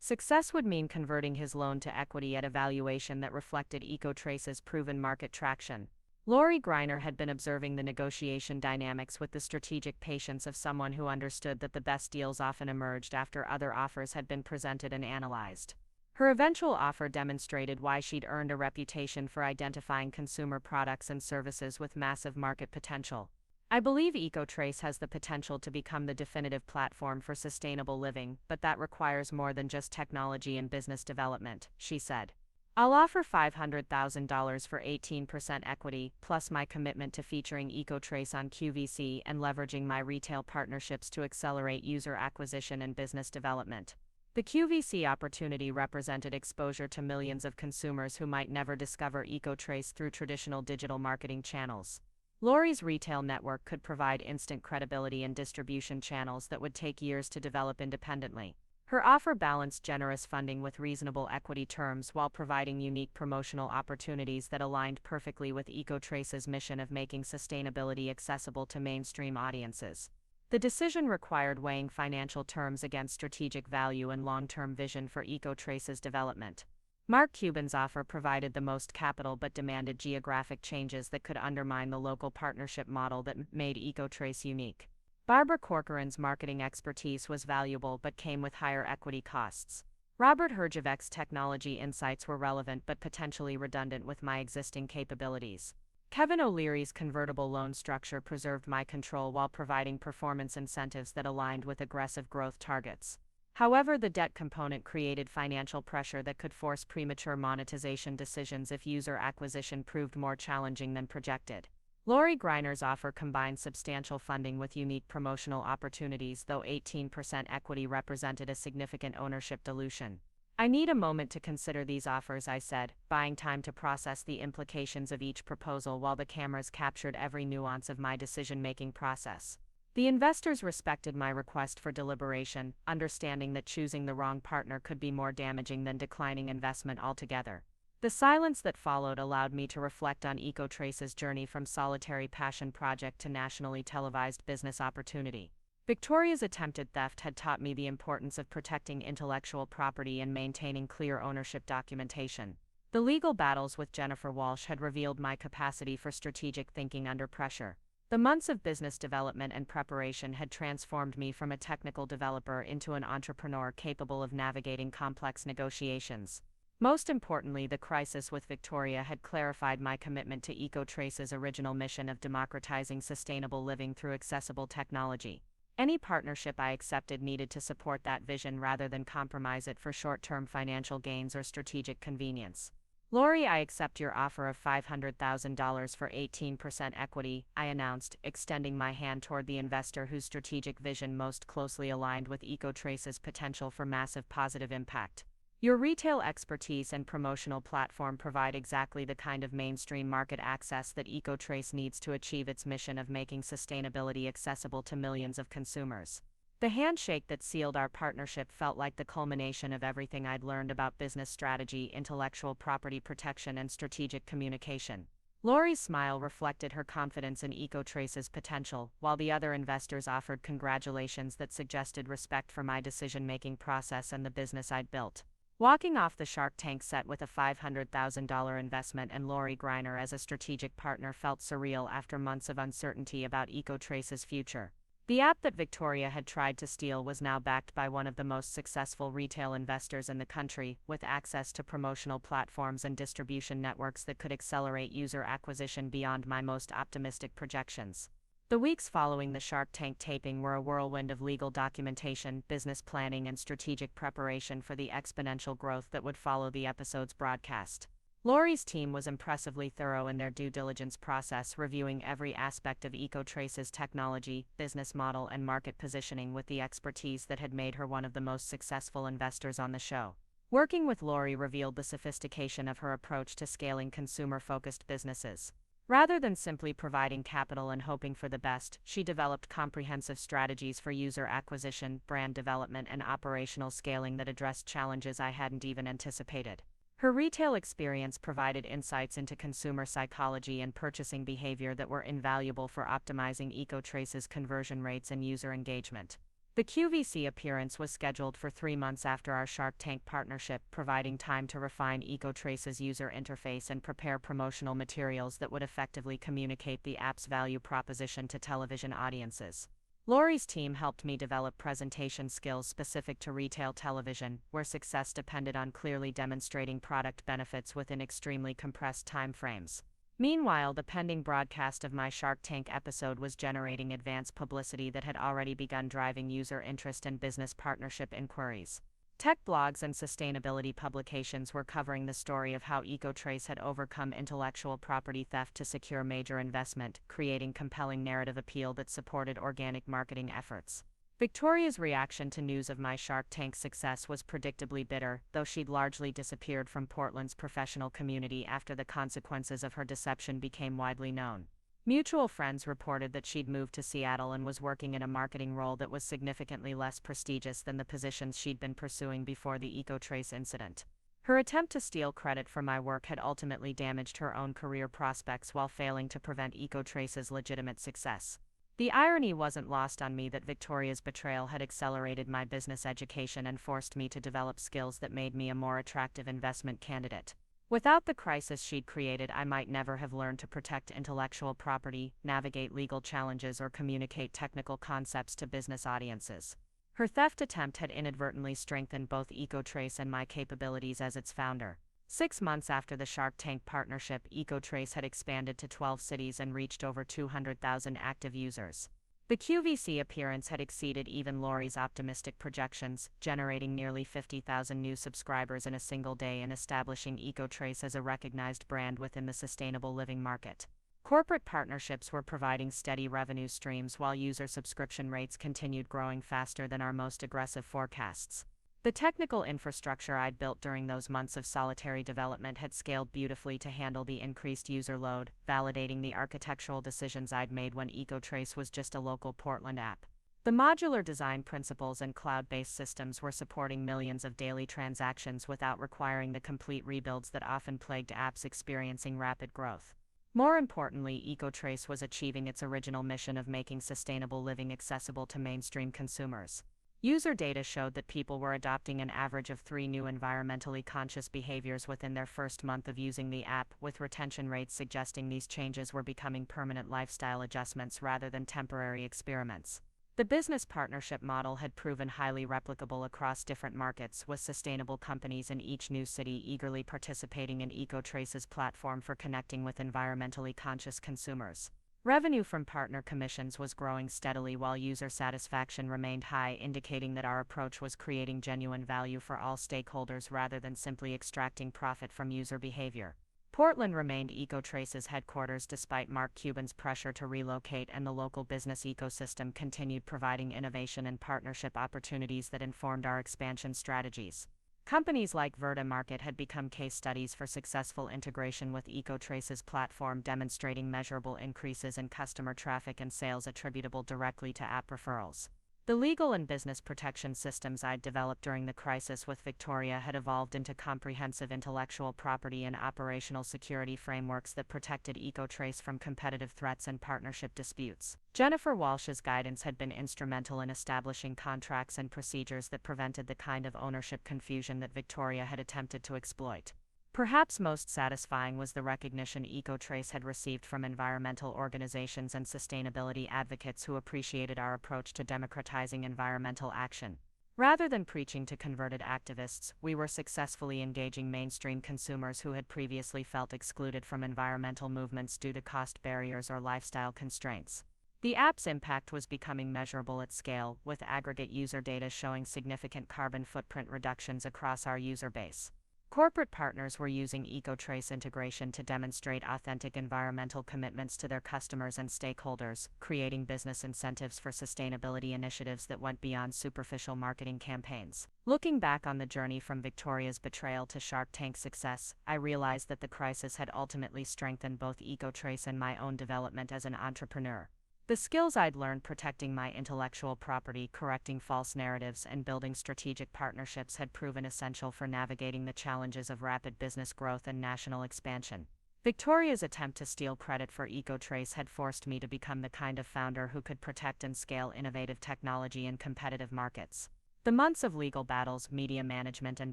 Success would mean converting his loan to equity at a valuation that reflected EcoTrace's proven market traction. Lori Greiner had been observing the negotiation dynamics with the strategic patience of someone who understood that the best deals often emerged after other offers had been presented and analyzed. Her eventual offer demonstrated why she'd earned a reputation for identifying consumer products and services with massive market potential. I believe EcoTrace has the potential to become the definitive platform for sustainable living, but that requires more than just technology and business development, she said. I'll offer $500,000 for 18% equity, plus my commitment to featuring EcoTrace on QVC and leveraging my retail partnerships to accelerate user acquisition and business development. The QVC opportunity represented exposure to millions of consumers who might never discover EcoTrace through traditional digital marketing channels. Lori's retail network could provide instant credibility and distribution channels that would take years to develop independently. Her offer balanced generous funding with reasonable equity terms while providing unique promotional opportunities that aligned perfectly with EcoTrace's mission of making sustainability accessible to mainstream audiences. The decision required weighing financial terms against strategic value and long-term vision for EcoTrace's development. Mark Cuban's offer provided the most capital but demanded geographic changes that could undermine the local partnership model that made EcoTrace unique. Barbara Corcoran's marketing expertise was valuable but came with higher equity costs. Robert Herjavec's technology insights were relevant but potentially redundant with my existing capabilities. Kevin O'Leary's convertible loan structure preserved my control while providing performance incentives that aligned with aggressive growth targets. However, the debt component created financial pressure that could force premature monetization decisions if user acquisition proved more challenging than projected. Lori Greiner's offer combined substantial funding with unique promotional opportunities, though 18% equity represented a significant ownership dilution. I need a moment to consider these offers, I said, buying time to process the implications of each proposal while the cameras captured every nuance of my decision-making process. The investors respected my request for deliberation, understanding that choosing the wrong partner could be more damaging than declining investment altogether. The silence that followed allowed me to reflect on EcoTrace's journey from solitary passion project to nationally televised business opportunity. Victoria's attempted theft had taught me the importance of protecting intellectual property and maintaining clear ownership documentation. The legal battles with Jennifer Walsh had revealed my capacity for strategic thinking under pressure. The months of business development and preparation had transformed me from a technical developer into an entrepreneur capable of navigating complex negotiations. Most importantly, the crisis with Victoria had clarified my commitment to EcoTrace's original mission of democratizing sustainable living through accessible technology. Any partnership I accepted needed to support that vision rather than compromise it for short-term financial gains or strategic convenience. Lori, I accept your offer of $500,000 for 18% equity, I announced, extending my hand toward the investor whose strategic vision most closely aligned with EcoTrace's potential for massive positive impact. Your retail expertise and promotional platform provide exactly the kind of mainstream market access that EcoTrace needs to achieve its mission of making sustainability accessible to millions of consumers. The handshake that sealed our partnership felt like the culmination of everything I'd learned about business strategy, intellectual property protection, and strategic communication. Lori's smile reflected her confidence in EcoTrace's potential, while the other investors offered congratulations that suggested respect for my decision-making process and the business I'd built. Walking off the Shark Tank set with a $500,000 investment and Lori Greiner as a strategic partner felt surreal after months of uncertainty about EcoTrace's future. The app that Victoria had tried to steal was now backed by one of the most successful retail investors in the country, with access to promotional platforms and distribution networks that could accelerate user acquisition beyond my most optimistic projections. The weeks following the Shark Tank taping were a whirlwind of legal documentation, business planning, and strategic preparation for the exponential growth that would follow the episode's broadcast. Lori's team was impressively thorough in their due diligence process, reviewing every aspect of EcoTrace's technology, business model, and market positioning with the expertise that had made her one of the most successful investors on the show. Working with Lori revealed the sophistication of her approach to scaling consumer-focused businesses. Rather than simply providing capital and hoping for the best, she developed comprehensive strategies for user acquisition, brand development, and operational scaling that addressed challenges I hadn't even anticipated. Her retail experience provided insights into consumer psychology and purchasing behavior that were invaluable for optimizing EcoTrace's conversion rates and user engagement. The QVC appearance was scheduled for 3 months after our Shark Tank partnership, providing time to refine EcoTrace's user interface and prepare promotional materials that would effectively communicate the app's value proposition to television audiences. Lori's team helped me develop presentation skills specific to retail television, where success depended on clearly demonstrating product benefits within extremely compressed time frames. Meanwhile, the pending broadcast of my Shark Tank episode was generating advanced publicity that had already begun driving user interest and business partnership inquiries. Tech blogs and sustainability publications were covering the story of how EcoTrace had overcome intellectual property theft to secure major investment, creating compelling narrative appeal that supported organic marketing efforts. Victoria's reaction to news of my Shark Tank success was predictably bitter, though she'd largely disappeared from Portland's professional community after the consequences of her deception became widely known. Mutual friends reported that she'd moved to Seattle and was working in a marketing role that was significantly less prestigious than the positions she'd been pursuing before the EcoTrace incident. Her attempt to steal credit for my work had ultimately damaged her own career prospects while failing to prevent EcoTrace's legitimate success. The irony wasn't lost on me that Victoria's betrayal had accelerated my business education and forced me to develop skills that made me a more attractive investment candidate. Without the crisis she'd created, I might never have learned to protect intellectual property, navigate legal challenges, or communicate technical concepts to business audiences. Her theft attempt had inadvertently strengthened both EcoTrace and my capabilities as its founder. 6 months after the Shark Tank partnership, EcoTrace had expanded to 12 cities and reached over 200,000 active users. The QVC appearance had exceeded even Lori's optimistic projections, generating nearly 50,000 new subscribers in a single day and establishing EcoTrace as a recognized brand within the sustainable living market. Corporate partnerships were providing steady revenue streams while user subscription rates continued growing faster than our most aggressive forecasts. The technical infrastructure I'd built during those months of solitary development had scaled beautifully to handle the increased user load, validating the architectural decisions I'd made when EcoTrace was just a local Portland app. The modular design principles and cloud-based systems were supporting millions of daily transactions without requiring the complete rebuilds that often plagued apps experiencing rapid growth. More importantly, EcoTrace was achieving its original mission of making sustainable living accessible to mainstream consumers. User data showed that people were adopting an average of 3 new environmentally conscious behaviors within their first month of using the app, with retention rates suggesting these changes were becoming permanent lifestyle adjustments rather than temporary experiments. The business partnership model had proven highly replicable across different markets, with sustainable companies in each new city eagerly participating in EcoTrace's platform for connecting with environmentally conscious consumers. Revenue from partner commissions was growing steadily while user satisfaction remained high, indicating that our approach was creating genuine value for all stakeholders rather than simply extracting profit from user behavior. Portland remained EcoTrace's headquarters despite Mark Cuban's pressure to relocate, and the local business ecosystem continued providing innovation and partnership opportunities that informed our expansion strategies. Companies like Verta Market had become case studies for successful integration with EcoTrace's platform, demonstrating measurable increases in customer traffic and sales attributable directly to app referrals. The legal and business protection systems I'd developed during the crisis with Victoria had evolved into comprehensive intellectual property and operational security frameworks that protected EcoTrace from competitive threats and partnership disputes. Jennifer Walsh's guidance had been instrumental in establishing contracts and procedures that prevented the kind of ownership confusion that Victoria had attempted to exploit. Perhaps most satisfying was the recognition EcoTrace had received from environmental organizations and sustainability advocates who appreciated our approach to democratizing environmental action. Rather than preaching to converted activists, we were successfully engaging mainstream consumers who had previously felt excluded from environmental movements due to cost barriers or lifestyle constraints. The app's impact was becoming measurable at scale, with aggregate user data showing significant carbon footprint reductions across our user base. Corporate partners were using EcoTrace integration to demonstrate authentic environmental commitments to their customers and stakeholders, creating business incentives for sustainability initiatives that went beyond superficial marketing campaigns. Looking back on the journey from Victoria's betrayal to Shark Tank's success, I realized that the crisis had ultimately strengthened both EcoTrace and my own development as an entrepreneur. The skills I'd learned protecting my intellectual property, correcting false narratives, and building strategic partnerships had proven essential for navigating the challenges of rapid business growth and national expansion. Victoria's attempt to steal credit for EcoTrace had forced me to become the kind of founder who could protect and scale innovative technology in competitive markets. The months of legal battles, media management, and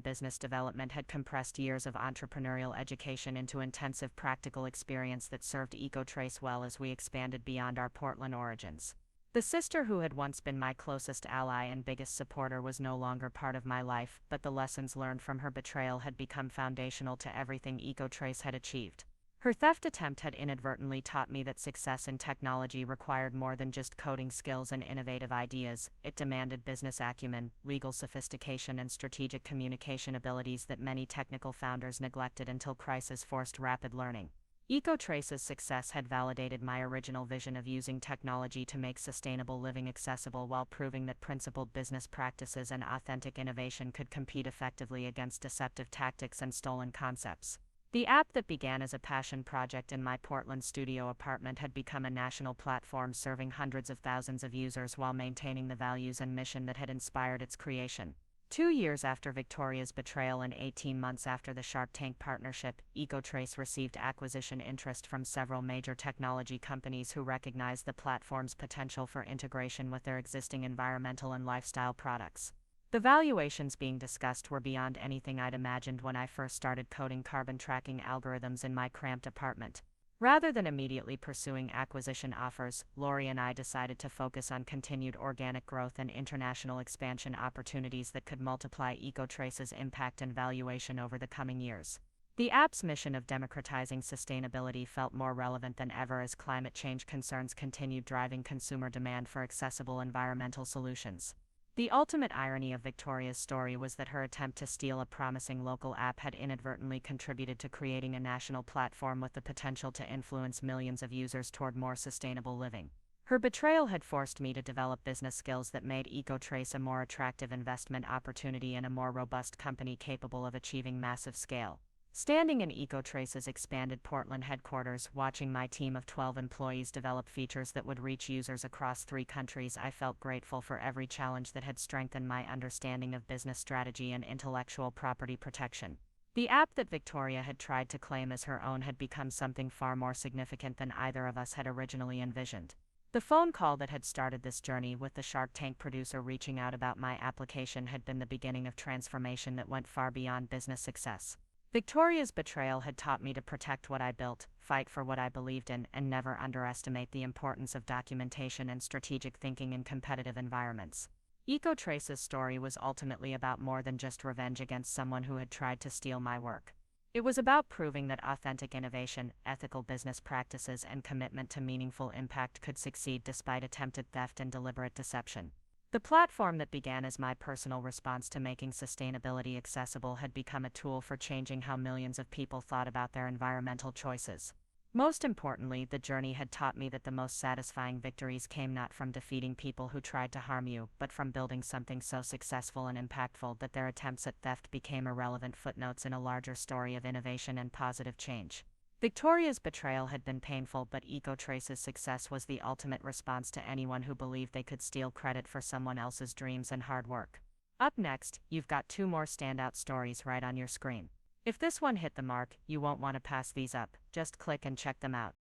business development had compressed years of entrepreneurial education into intensive practical experience that served EcoTrace well as we expanded beyond our Portland origins. The sister who had once been my closest ally and biggest supporter was no longer part of my life, but the lessons learned from her betrayal had become foundational to everything EcoTrace had achieved. Her theft attempt had inadvertently taught me that success in technology required more than just coding skills and innovative ideas. It demanded business acumen, legal sophistication, and strategic communication abilities that many technical founders neglected until crisis forced rapid learning. EcoTrace's success had validated my original vision of using technology to make sustainable living accessible while proving that principled business practices and authentic innovation could compete effectively against deceptive tactics and stolen concepts. The app that began as a passion project in my Portland studio apartment had become a national platform serving hundreds of thousands of users while maintaining the values and mission that had inspired its creation. 2 years after Victoria's betrayal and 18 months after the Shark Tank partnership, EcoTrace received acquisition interest from several major technology companies who recognized the platform's potential for integration with their existing environmental and lifestyle products. The valuations being discussed were beyond anything I'd imagined when I first started coding carbon tracking algorithms in my cramped apartment. Rather than immediately pursuing acquisition offers, Lori and I decided to focus on continued organic growth and international expansion opportunities that could multiply EcoTrace's impact and valuation over the coming years. The app's mission of democratizing sustainability felt more relevant than ever as climate change concerns continued driving consumer demand for accessible environmental solutions. The ultimate irony of Victoria's story was that her attempt to steal a promising local app had inadvertently contributed to creating a national platform with the potential to influence millions of users toward more sustainable living. Her betrayal had forced me to develop business skills that made EcoTrace a more attractive investment opportunity and a more robust company capable of achieving massive scale. Standing in EcoTrace's expanded Portland headquarters, watching my team of 12 employees develop features that would reach users across 3 countries, I felt grateful for every challenge that had strengthened my understanding of business strategy and intellectual property protection. The app that Victoria had tried to claim as her own had become something far more significant than either of us had originally envisioned. The phone call that had started this journey, with the Shark Tank producer reaching out about my application, had been the beginning of transformation that went far beyond business success. Victoria's betrayal had taught me to protect what I built, fight for what I believed in, and never underestimate the importance of documentation and strategic thinking in competitive environments. EcoTrace's story was ultimately about more than just revenge against someone who had tried to steal my work. It was about proving that authentic innovation, ethical business practices, and commitment to meaningful impact could succeed despite attempted theft and deliberate deception. The platform that began as my personal response to making sustainability accessible had become a tool for changing how millions of people thought about their environmental choices. Most importantly, the journey had taught me that the most satisfying victories came not from defeating people who tried to harm you, but from building something so successful and impactful that their attempts at theft became irrelevant footnotes in a larger story of innovation and positive change. Victoria's betrayal had been painful, but EcoTrace's success was the ultimate response to anyone who believed they could steal credit for someone else's dreams and hard work. Up next, you've got 2 more standout stories right on your screen. If this one hit the mark, you won't want to pass these up. Just click and check them out.